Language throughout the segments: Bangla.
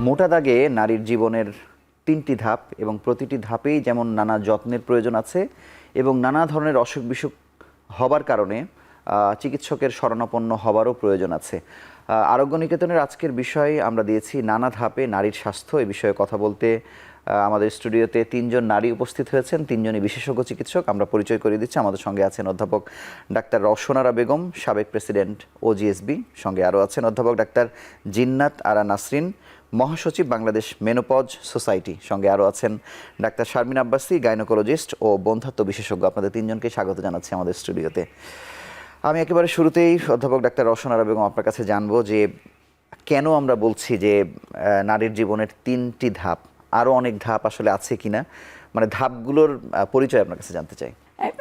মোটা দাগে নারীর জীবনের ৩টি ধাপ এবং প্রতিটি ধাপেই যেমন নানা যত্নের প্রয়োজন আছে এবং নানা ধরনের অসুখ বিসুখ হবার কারণে চিকিৎসকের শরণাপন্ন হবারও প্রয়োজন আছে। আরোগ্য নিকেতনের আজকের বিষয় আমরা দিয়েছি নানা ধাপে নারীর স্বাস্থ্য। এই বিষয়ে কথা বলতে আমাদের স্টুডিওতে ৩জন নারী উপস্থিত হয়েছেন, ৩জনই বিশেষজ্ঞ চিকিৎসক। আমরা পরিচয় করিয়ে দিচ্ছি। আমাদের সঙ্গে আছেন অধ্যাপক ডাক্তার রওশনারা বেগম, সাবেক প্রেসিডেন্ট OGSB। সঙ্গে আরও আছেন অধ্যাপক ডাক্তার জিন্নাত আরা নাসরিন, মহাসচিব বাংলাদেশ মেনোপজ সোসাইটি। সঙ্গে আরও আছেন ডাক্তার শারমিন আব্বাসী, গাইনোকোলজিস্ট ও বন্ধ্যাত্ব বিশেষজ্ঞ। আপনাদের ৩জনকে স্বাগত জানাচ্ছি আমাদের স্টুডিওতে। আমি একেবারে শুরুতেই অধ্যাপক ডাক্তার রওশনারা বেগম আপনার কাছে জানবো যে কেন আমরা বলছি যে নারীর জীবনের ৩টি ধাপ, আরও অনেক ধাপ আসলে আছে কিনা, মানে ধাপগুলোর পরিচয় আপনার কাছে জানতে চাই।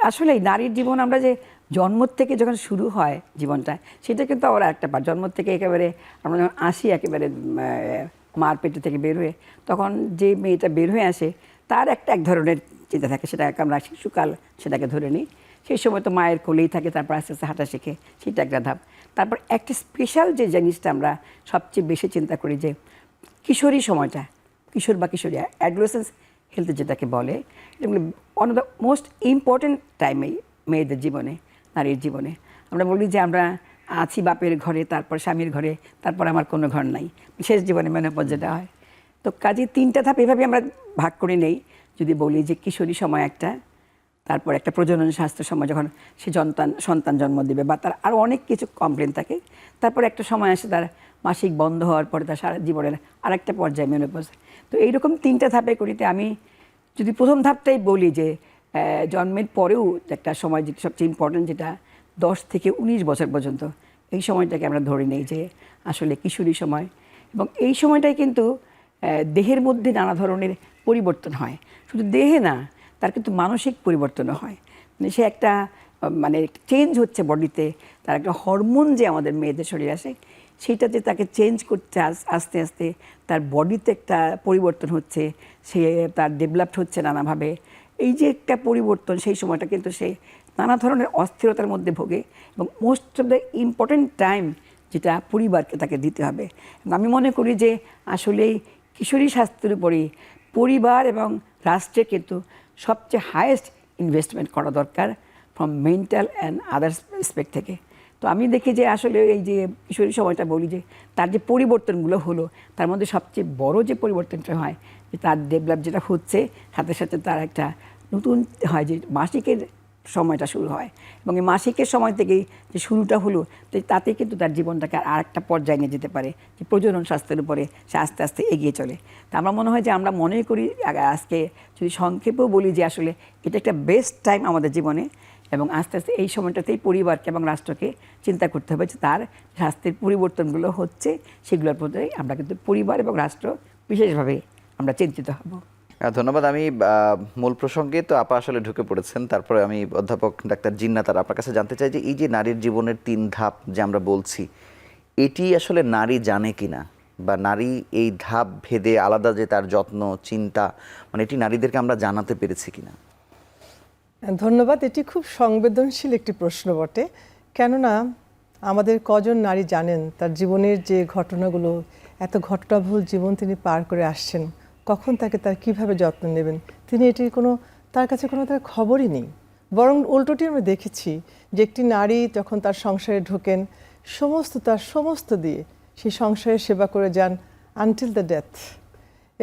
আসলে নারীর জীবন আমরা যে জন্ম থেকে যখন শুরু হয় জীবনটা, সেটা কিন্তু আবার একটা পার। জন্ম থেকে একেবারে আমরা যখন আসি একেবারে মার পেটে থেকে বের হয়ে, তখন যে মেয়েটা বের হয়ে আসে তার এক ধরনের চিন্তা থাকে, সেটাকে আমরা শিশুকাল সেটাকে ধরে নিই। সেই সময় তো মায়ের কোলেই থাকে, তারপর আস্তে আস্তে হাঁটা শেখে, সেটা একটা ধাপ। তারপর একটা স্পেশাল যে জিনিসটা আমরা সবচেয়ে বেশি চিন্তা করি যে কিশোরী সময়টা, কিশোর বা কিশোরী অ্যাডোলেসেন্স হেলথ যেটাকে বলে, এগুলো one of the most important time মেয়েদের জীবনে, নারীর জীবনে। আমরা বলি যে আমরা আছি বাপের ঘরে, তারপর স্বামীর ঘরে, তারপর আমার কোনো ঘর নাই, শেষ জীবনে মেনোপজ যেটা হয়। তো কাজে 3টা ধাপ এভাবে আমরা ভাগ করে নেই। যদি বলি যে কিশোরী সময় একটা, তারপর একটা প্রজনন স্বাস্থ্য সময় যখন সে সন্তান জন্ম দেবে বা তার আরও অনেক কিছু কমপ্লেন থাকে, তারপর একটা সময় আসে তার মাসিক বন্ধ হওয়ার পরে তার সারা জীবনের আরেকটা পর্যায়ে মেনোপজ। তো এইরকম 3টা ধাপে করিতে আমি যদি প্রথম ধাপটাই বলি যে জন্মের পরেও একটা সময় যেটা সবচেয়ে ইম্পর্ট্যান্ট, যেটা 10 থেকে 19 বছর পর্যন্ত, এই সময়টাকে আমরা ধরে নিই যে আসলে কিশোরী সময়। এবং এই সময়টাই কিন্তু দেহের মধ্যে নানা ধরনের পরিবর্তন হয়। শুধু দেহে না, তার কিন্তু মানসিক পরিবর্তনও হয়। মানে সে একটা মানে চেঞ্জ হচ্ছে বডিতে, তার একটা হরমোন যে আমাদের মেয়েদের শরীরে আসে, সেইটাতে তাকে চেঞ্জ করতে আস্তে আস্তে তার বডিতে একটা পরিবর্তন হচ্ছে, সে তার ডেভেলপড হচ্ছে নানাভাবে। এই যে একটা পরিবর্তন, সেই সময়টা কিন্তু সে নানা ধরনের অস্থিরতার মধ্যে ভোগে। এবং most of the important time যেটা পরিবারকে তাকে দিতে হবে। এবং আমি মনে করি যে আসলেই কিশোরী স্বাস্থ্যের উপরেই পরিবার এবং রাষ্ট্রে কিন্তু সবচেয়ে হায়েস্ট ইনভেস্টমেন্ট করা দরকার, from mental and others respect থেকে। তো আমি দেখি যে আসলে এই যে কিশোরী সময়টা বলি যে তার যে পরিবর্তনগুলো হলো, তার মধ্যে সবচেয়ে বড় যে পরিবর্তনটা হয় যে তার ডেভেলপ যেটা হচ্ছে, সাথে সাথে তার একটা নতুন হয় যে মাসিকের সময়টা শুরু হয়। এবং এই মাসিকের সময় থেকেই যে শুরুটা হলো, তাতে কিন্তু তার জীবনটাকে আর একটা পর্যায়ে নিয়ে যেতে পারে, যে প্রজনন স্বাস্থ্যের উপরে সে আস্তে আস্তে এগিয়ে চলে। তা আমরা মনে হয় যে আমরা মনে করি আজকে যদি সংক্ষেপেও বলি যে আসলে এটা একটা বেস্ট টাইম আমাদের জীবনে। এবং আস্তে আস্তে এই সময়টাতেই পরিবারকে এবং রাষ্ট্রকে চিন্তা করতে হবে যে তার স্বাস্থ্যের পরিবর্তনগুলো হচ্ছে, সেগুলোর প্রতি আমরা কিন্তু পরিবার এবং রাষ্ট্র বিশেষভাবে আমরা চিন্তিত হব। ধন্যবাদ। আমি মূল প্রসঙ্গে তো আপা আসলে ঢুকে পড়েছেন। তারপরে আমি অধ্যাপক ডাক্তার জিন্নাত আর আপনার কাছে জানতে চাই যে এই যে নারীর জীবনের 3 ধাপ যে আমরা বলছি, এটি আসলে নারী জানে কিনা, বা নারী এই ধাপ ভেদে আলাদা যে তার যত্ন চিন্তা, মানে এটি নারীদেরকে আমরা জানাতে পেরেছি কিনা? ধন্যবাদ। এটি খুব সংবেদনশীল একটি প্রশ্ন বটে। কেননা আমাদের কজন নারী জানেন তার জীবনের যে ঘটনাগুলো, এত ঘটনাবহুল জীবন তিনি পার করে আসছেন, কখন তাকে তার কীভাবে যত্ন নেবেন, তিনি এটির তার কাছে কোনো তার খবরই নেই। বরং উল্টোটি আমরা দেখেছি যে একটি নারী যখন তার সংসারে ঢোকেন, তার সমস্ত দিয়ে সেই সংসারের সেবা করে যান আনটিল দ্য ডেথ।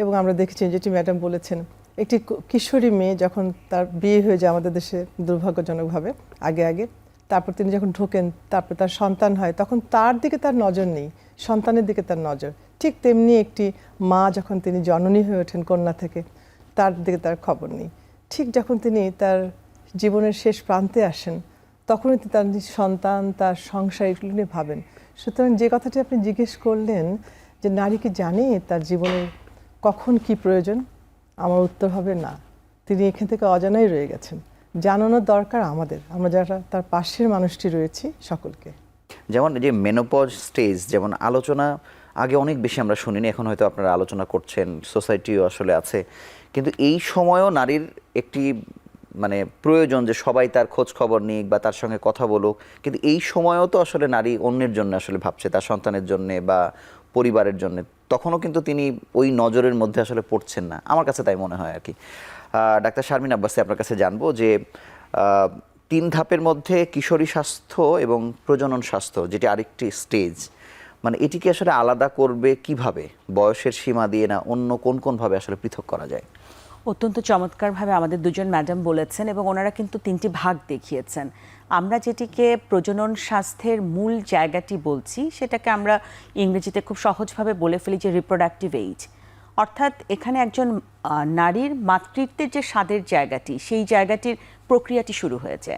এবং আমরা দেখেছি যেটি ম্যাডাম বলেছেন, একটি কিশোরী মেয়ে যখন তার বিয়ে হয়ে যায় আমাদের দেশে দুর্ভাগ্যজনকভাবে আগে, তারপর তিনি যখন ঢোকেন, তারপর তার সন্তান হয়, তখন তার দিকে তার নজর নেই, সন্তানের দিকে তার নজর। ঠিক তেমনি একটি মা যখন তিনি জননী হয়ে ওঠেন কন্যা থেকে, তার দিকে তার খবর নেই। ঠিক যখন তিনি তার জীবনের শেষ প্রান্তে আসেন, তখনই তার সন্তান, তার সংসার, এগুলো নিয়ে ভাবেন। সুতরাং যে কথাটি আপনি জিজ্ঞেস করলেন যে নারী কি জানে তার জীবনের কখন কি প্রয়োজন, আমার উত্তর হবে না। তিনি এখান থেকে অজানাই রয়ে গেছেন। জানানোর দরকার আমাদের, আমরা যারা তার পাশের মানুষটি রয়েছি সকলকে। যেমন যে মেনোপজ স্টেজ, যেমন আলোচনা আগে অনেক বেশি আমরা শুনিনি, এখন হয়তো আপনারা আলোচনা করছেন, সোসাইটিও আসলে আছে, কিন্তু এই সময়ও নারীর একটি মানে প্রয়োজন যে সবাই তার খোঁজ খবর নিক বা তার সঙ্গে কথা বলুক। কিন্তু এই সময়ও তো আসলে নারী অন্যের জন্য আসলে ভাবছে, তার সন্তানের জন্যে বা পরিবারের জন্য। তখনও কিন্তু তিনি ওই নজরের মধ্যে আসলে পড়ছেন না, আমার কাছে তাই মনে হয় আর কি। ডাক্তার শারমিন আব্বাসী, আপনার কাছে জানবো যে 3 ধাপের মধ্যে কিশোরী স্বাস্থ্য এবং প্রজনন স্বাস্থ্য, যেটি আরেকটি স্টেজ, মানে এটিকে আসলে আলাদা করবে কিভাবে? বয়সের সীমা দিয়ে, না অন্য কোন ভাবে আসলে পৃথক করা যায়? অত্যন্ত চমৎকারভাবে আমাদের দুজন ম্যাডাম বলেছেন এবং ওনারা কিন্তু 3টি ভাগ দেখিয়েছেন। আমরা যেটিকে প্রজনন স্বাস্থ্যের মূল জায়গাটি বলছি, সেটাকে আমরা ইংরেজিতে খুব সহজভাবে বলে ফেলি যে রিপ্রোডাক্টিভ এইজ। অর্থাৎ এখানে একজন নারীর মাতৃত্বের যে স্বাদের জায়গাটি, সেই জায়গাটির প্রক্রিয়াটি শুরু হয়েছে।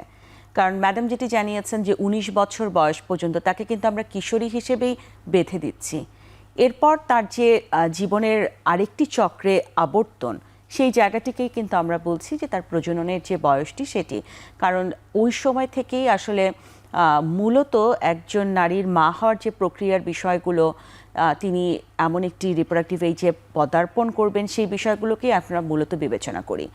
কারণ ম্যাডাম যেটি জানিয়েছেন যে 19 বছর বয়স পর্যন্ত তাকে কিন্তু আমরা কিশোরী হিসেবেই বেঁধে দিচ্ছি। এরপর তার যে জীবনের আরেকটি চক্রে আবর্তন, সেই জায়গাটিকেই কিন্তু আমরা বলছি যে তার প্রজননের যে বয়সটি সেটি। কারণ ওই সময় থেকেই আসলে মূলত একজন নারীর মা হওয়ার যে প্রক্রিয়ার বিষয়গুলো, তিনি এমন একটি রিপ্রোডাক্টিভ এইজে পদার্পণ করবেন, সেই বিষয়গুলোকেই আমরা মূলত বিবেচনা করি।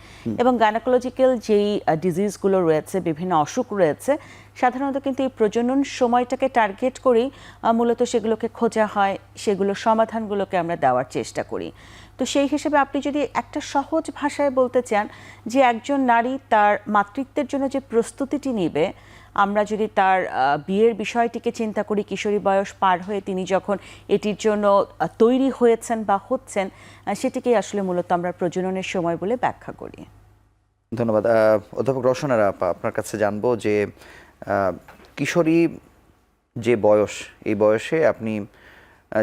এবং গাইনোকোলজিক্যাল যেই ডিজিজগুলো রয়েছে, বিভিন্ন অসুখ রয়েছে, সাধারণত কিন্তু এই প্রজনন সময়টাকে টার্গেট করেই মূলত সেগুলোকে খোঁজা হয়, সেগুলোর সমাধানগুলোকে আমরা দেওয়ার চেষ্টা করি। তো সেই হিসেবে আপনি যদি একটা সহজ ভাষায় বলতে চান যে একজন নারী তার মাতৃত্বের জন্য যে প্রস্তুতিটি নেবে, আমরা যদি তার বিয়ের বিষয়টিকে চিন্তা করি, কিশোরী বয়স পার হয়ে তিনি যখন এটির জন্য তৈরি হয়েছেন বা হচ্ছেন, সেটিকেই আসলে মূলত আমরা প্রজননের সময় বলে ব্যাখ্যা করি। ধন্যবাদ। অধ্যাপক রওশন আরা, আপনার কাছে জানবো যে কিশোরী যে বয়স, এই বয়সে আপনি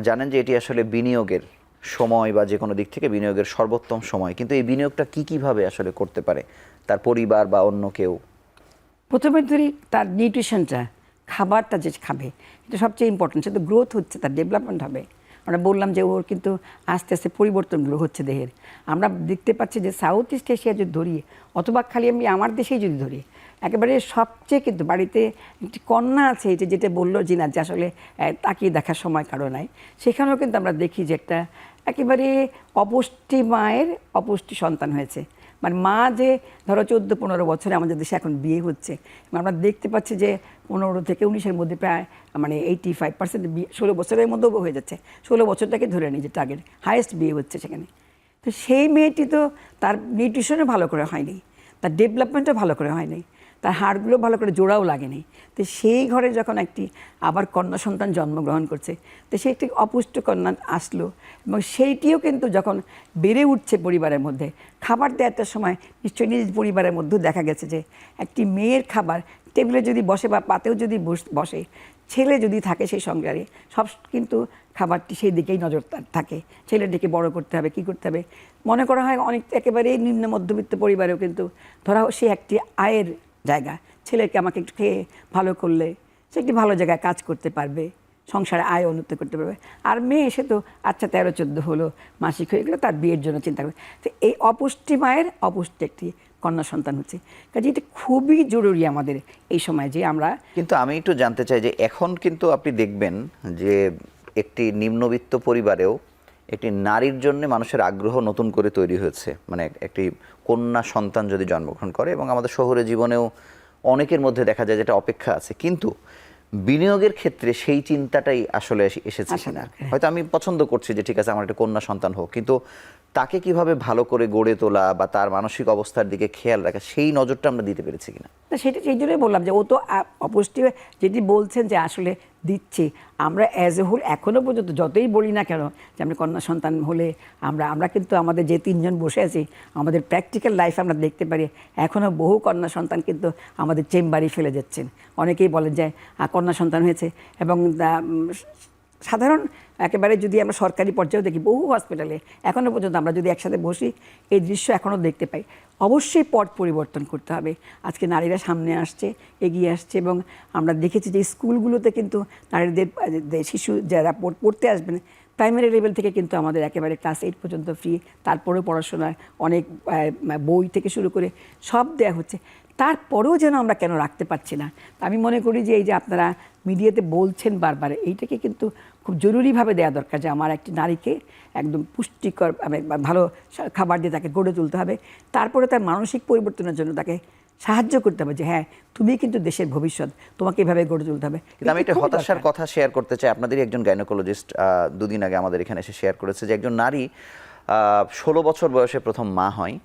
জানেন যে এটি আসলে বিনিয়োগের সময় বা যে কোনো দিক থেকে বিনিয়োগের সর্বোত্তম সময়, কিন্তু এই বিনিয়োগটা কীভাবে আসলে করতে পারে তার পরিবার বা অন্য কেউ? প্রথমে ধরি তার নিউট্রিশনটা, খাবারটা যে খাবে, এটা সবচেয়ে ইম্পর্টেন্ট। সেটা গ্রোথ হচ্ছে, তার ডেভেলপমেন্ট হবে। আমরা বললাম যে ওর কিন্তু আস্তে আস্তে পরিবর্তনগুলো হচ্ছে দেহের। আমরা দেখতে পাচ্ছি যে সাউথ ইস্ট এশিয়া যদি ধরি, অথবা খালি আমি আমার দেশেই যদি ধরি, একেবারে সবচেয়ে কিন্তু বাড়িতে একটি কন্যা আছে, এই যেটা বললো জিনা, যে আসলে তাকিয়ে দেখার সময় কারো নাই, সেখানেও কিন্তু আমরা দেখি যে একটা একেবারে অপুষ্টি মায়ের অপুষ্টি সন্তান হয়েছে। মানে মা যে ধরো 14-15 বছরে আমাদের দেশে এখন বিয়ে হচ্ছে, আমরা দেখতে পাচ্ছি যে 15 থেকে 19-এর মধ্যে প্রায় মানে 85% 16 বছরের মধ্যেও হয়ে যাচ্ছে। 16 বছরটাকে ধরে নিই যে টার্গেট, হাইয়েস্ট বিয়ে হচ্ছে সেখানে। তো সেই মেয়েটি তো তার নিউট্রিশনও ভালো করে হয়নি, তার ডেভেলপমেন্টও ভালো করে হয়নি, তার হাড়গুলো ভালো করে জোড়াও লাগেনি। তো সেই ঘরে যখন একটি আবার কন্যা সন্তান জন্মগ্রহণ করছে, তো সে একটি অপুষ্ট কন্যা আসলো, এবং সেইটিও কিন্তু যখন বেড়ে উঠছে পরিবারের মধ্যে, খাবার দেওয়ার সময় নিশ্চয়ই নিজ পরিবারের মধ্যেও দেখা গেছে যে একটি মেয়ের খাবার টেবিলে যদি বসে বা পাতেও যদি বসে, ছেলে যদি থাকে সেই সংসারে, সব কিন্তু খাবারটি সেই দিকেই নজর থাকে। ছেলেটিকে বড় করতে হবে, কী করতে হবে। মনে করা হয় অনেক একেবারেই নিম্ন মধ্যবিত্ত পরিবারেও কিন্তু ধরা সে একটি আয়ের জায়গা, ছেলেকে আমাকে একটু খেয়ে ভালো করলে সে একটি ভালো জায়গায় কাজ করতে পারবে, সংসারে আয় উন্নতি করতে পারবে। আর মেয়ে এসে তো আচ্ছা 13-14 হলো, মাসিক হয়ে গেলো, তার বিয়ের জন্য চিন্তা করবে। তো এই অপুষ্টি মায়ের অপুষ্টি একটি কন্যা সন্তান হচ্ছে, কাজে এটা খুবই জরুরি আমাদের এই সময় যে আমরা। কিন্তু আমি একটু জানতে চাই যে এখন কিন্তু আপনি দেখবেন যে একটি নিম্নবিত্ত পরিবারেও একটি নারীর জন্য মানুষের আগ্রহ নতুন করে তৈরি হয়েছে, মানে একটি কন্যা সন্তান যদি জন্মগ্রহণ করে, এবং আমাদের শহুরে জীবনেও অনেকের মধ্যে দেখা যায় যেটা অপেক্ষা আছে, কিন্তু বিনিয়োগের ক্ষেত্রে সেই চিন্তাটাই আসলে এসেছে কিনা। হয়তো আমি পছন্দ করছি যে ঠিক আছে আমার একটা কন্যা সন্তান হোক, কিন্তু তাকে কিভাবে ভালো করে গড়ে তোলা বা তার মানসিক অবস্থার দিকে খেয়াল রাখা, সেই নজরটা আমরা দিতে পেরেছি কিনা। না, সেটা সেই জন্যই বললাম যে ও তো অপুষ্টি যেটি বলছেন যে আসলে দিচ্ছে, আমরা অ্যাজ এ হোল এখনও পর্যন্ত যতই বলি না কেন যে আমরা কন্যা সন্তান হলে আমরা কিন্তু আমাদের যে 3 জন বসে আছি, আমাদের প্র্যাকটিক্যাল লাইফে আমরা দেখতে পারি এখনও বহু কন্যা সন্তান কিন্তু আমাদের চেম্বারই ফেলে যাচ্ছেন। অনেকেই বলেন যে কন্যা সন্তান হয়েছে, এবং সাধারণ একেবারে যদি আমরা সরকারি পর্যায়েও দেখি, বহু হসপিটালে এখনও পর্যন্ত আমরা যদি একসাথে বসি, এই দৃশ্য এখনও দেখতে পাই। অবশ্যই পট পরিবর্তন করতে হবে। আজকে নারীরা সামনে আসছে, এগিয়ে আসছে, এবং আমরা দেখেছি যে স্কুলগুলোতে কিন্তু নারীদের শিশু যারা পড়তে আসবেন প্রাইমারি লেভেল থেকে কিন্তু আমাদের একেবারে ক্লাস 8 পর্যন্ত ফ্রি, তারপরেও পড়াশোনার অনেক বই থেকে শুরু করে সব দেওয়া হচ্ছে। তারপরেও যেন আমরা কেন রাখতে পারছি না। আমি মনে করি যে এই যে আপনারা মিডিয়াতে বলছেন বারবার, এইটাকে কিন্তু খুব জরুরিভাবে দেওয়া দরকার যে আমার একটি নারীকে একদম পুষ্টিকর ভালো খাবার দিয়ে তাকে গড়ে তুলতে হবে। তারপরে তার মানসিক পরিবর্তনের জন্য তাকে সাহায্য করতে হবে যে হ্যাঁ তুমি কিন্তু দেশের ভবিষ্যৎ, তোমাকে এভাবে গড়ে তুলতে হবে। কিন্তু আমি এটা একটা খুবই হতাশার দরকার। কথা শেয়ার করতে চাই। আপনাদেরই একজন গাইনোকোলজিস্ট দুদিন আগে আমাদের এখানে এসে শেয়ার করেছে যে একজন নারী 16 বছর বয়সে প্রথম মা হয়,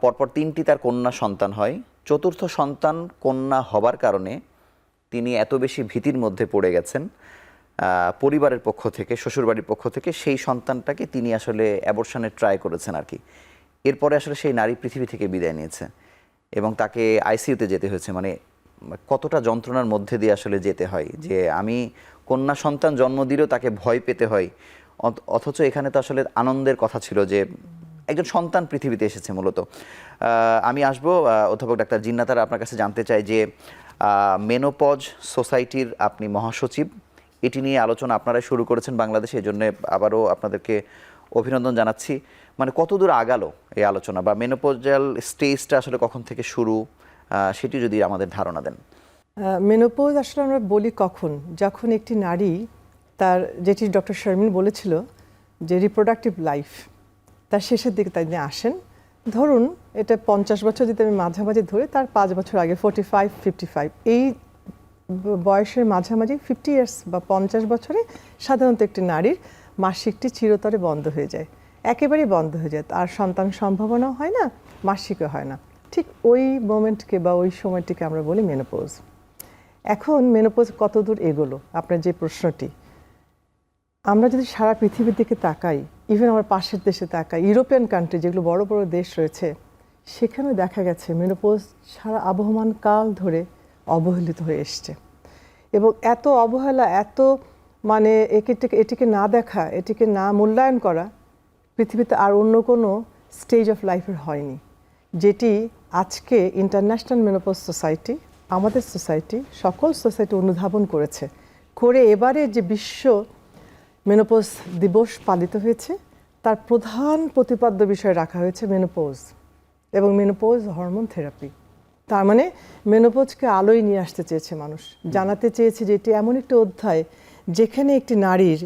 পরপর 3টি তার কন্যা সন্তান হয়। চতুর্থ সন্তান কন্যা হবার কারণে তিনি এত বেশি ভীতির মধ্যে পড়ে গেছেন পরিবারের পক্ষ থেকে, শ্বশুরবাড়ির পক্ষ থেকে, সেই সন্তানটাকে তিনি আসলে অ্যাবর্শনের ট্রাই করেছেন আর কি। এরপরে আসলে সেই নারী পৃথিবী থেকে বিদায় নিয়েছে এবং তাকে আইসিইউতে যেতে হয়েছে। মানে কতটা যন্ত্রণার মধ্যে দিয়ে আসলে যেতে হয়, যে আমি কন্যা সন্তান জন্ম দিলেও তাকে ভয় পেতে হয়, অথচ এখানে তো আসলে আনন্দের কথা ছিল যে একজন সন্তান পৃথিবীতে এসেছে মূলত। আমি আসবো অধ্যাপক ডাক্তার জিন্নাত আরা, আপনার কাছে জানতে চাই যে মেনোপজ সোসাইটির আপনি মহাসচিব, এটি নিয়ে আলোচনা আপনারাই শুরু করেছেন বাংলাদেশে, এই জন্য আবারও আপনাদেরকে অভিনন্দন জানাচ্ছি। মানে কতদূর আগালো এই আলোচনা, বা মেনোপজাল স্টেজটা আসলে কখন থেকে শুরু, সেটি যদি আমাদের ধারণা দেন। মেনোপজ আসলে আমরা বলি কখন, যখন একটি নারী তার, যেটি ডক্টর শারমিন বলেছিল যে রিপ্রোডাক্টিভ লাইফ তার শেষের দিকে তিনি আসেন। ধরুন এটা 50 বছর যদি আমি মাঝামাঝি ধরে, তার 5 বছর আগে 45-55 এই বয়সের মাঝামাঝি 50 ইয়ার্স বা 50 বছরে সাধারণত একটি নারীর মাসিকটি চিরতরে বন্ধ হয়ে যায়, একেবারেই বন্ধ হয়ে যায়, আর সন্তান সম্ভাবনাও হয় না, মাসিকও হয় না। ঠিক ওই মোমেন্টকে বা ওই সময়টিকে আমরা বলি মেনোপজ। এখন মেনোপজ কতদূর এগোলো, আপনার যে প্রশ্নটি, আমরা যদি সারা পৃথিবীর দিকে তাকাই, ইভেন আমার পাশের দেশে তাকাই, ইউরোপিয়ান কান্ট্রি যেগুলো বড় বড় দেশ রয়েছে, সেখানেও দেখা গেছে মেনোপজ সারা আবহমান কাল ধরে অবহেলিত হয়ে এসছে। এবং এত অবহেলা, এত মানে এটিকে না দেখা, এটিকে না মূল্যায়ন করা পৃথিবীতে আর অন্য কোনো স্টেজ অফ লাইফের হয়নি, যেটি আজকে ইন্টারন্যাশনাল মেনোপজ সোসাইটি, আমাদের সোসাইটি, সকল সোসাইটি অনুধাবন করেছে। করে এবারে যে বিশ্ব মেনোপজ দিবস পালিত হয়েছে, তার প্রধান প্রতিপাদ্য বিষয় রাখা হয়েছে মেনোপজ এবং মেনোপজ হরমোন থেরাপি। তার মানে মেনোপজকে আলোয় নিয়ে আসতে চেয়েছে মানুষ, জানাতে চেয়েছে যে এটি এমন একটি অধ্যায় যেখানে একটি নারীর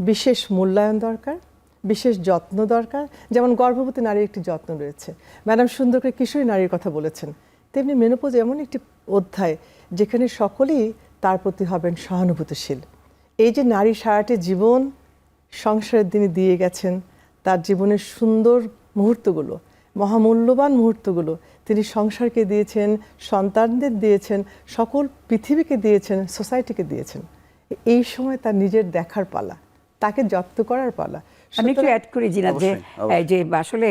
বিশেষ মূল্যায়ন দরকার, বিশেষ যত্ন দরকার। যেমন গর্ভবতী নারীর একটি যত্ন রয়েছে, ম্যাডাম সুন্দর করে কিশোরী নারীর কথা বলেছেন, তেমনি মেনোপজ এমন একটি অধ্যায় যেখানে সকলেই তার প্রতি হবেন সহানুভূতিশীল। এই যে নারী সারাটি জীবন সংসারের দিনে দিয়ে গেছেন, তার জীবনের সুন্দর মুহূর্তগুলো, মহামূল্যবান মুহূর্তগুলো তিনি সংসারকে দিয়েছেন, সন্তানদের দিয়েছেন, সকল পৃথিবীকে দিয়েছেন, সোসাইটিকে দিয়েছেন। এই সময় তার নিজের দেখার পালা, তাকে যত্ন করার পালা। আমি একটু অ্যাড করি জিনা যে অবশ্যই। যে আসলে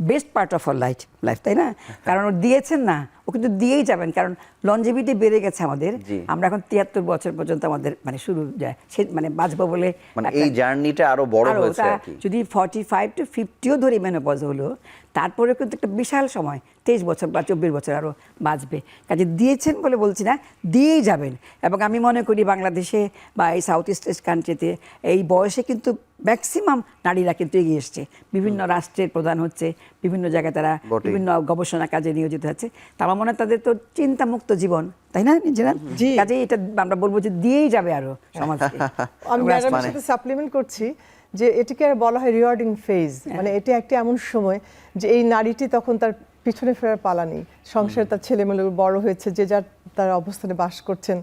best part of our life, তাই না? কারণ ও দিয়েছেন না, ও কিন্তু দিয়েই যাবেন, কারণ লনজিভিটি বেড়ে গেছে আমাদের। জি। আমরা এখন 73 বছর পর্যন্ত আমাদের মানে শুরু যায়, সে মানে বাঁচবো বলে মানে এই জার্নিটা আরো বড় আরো হয়েছে ওটা আর কি। যদি 45 to 50ও ধরি মেনোপজ হলো, তারপরে কিন্তু একটা বিশাল সময়, 23 বছর বা 24 বছর আরো বাঁচবে। কাজে দিয়েছেন বলে বলছি না, দিয়েই যাবেন। এবং আমি মনে করি বাংলাদেশে বা এই সাউথ ইস্ট কান্ট্রিতে এই বয়সে কিন্তু ম্যাক্সিমাম নারীরা কিন্তু এগিয়ে এসছে, বিভিন্ন রাষ্ট্রের প্রধান হচ্ছে, বিভিন্ন জায়গায় তারা বটেই। বিভিন্ন গবেষণা কাজে নিয়োজিত হচ্ছে। তা আমার মনে হয় তাদের তো চিন্তামুক্ত জীবন, তাই না নিজেরা? জি। কাজে এটা আমরা বলবো যে দিয়েই যাবে আরো সমাজকে। আমি ম্যাডামের মানে- সাথে সাপ্লিমেন্ট করছি যে এটিকে আর বলা হয় রিওয়ার্ডিং ফেজ। মানে এটি একটি এমন সময় যে এই নারীটি তখন তার পিছনে ফেরার পালা নেই, সংসারে তার ছেলেমেয়ে বড় হয়েছে, যে যার তার অবস্থানে বাস করছেন,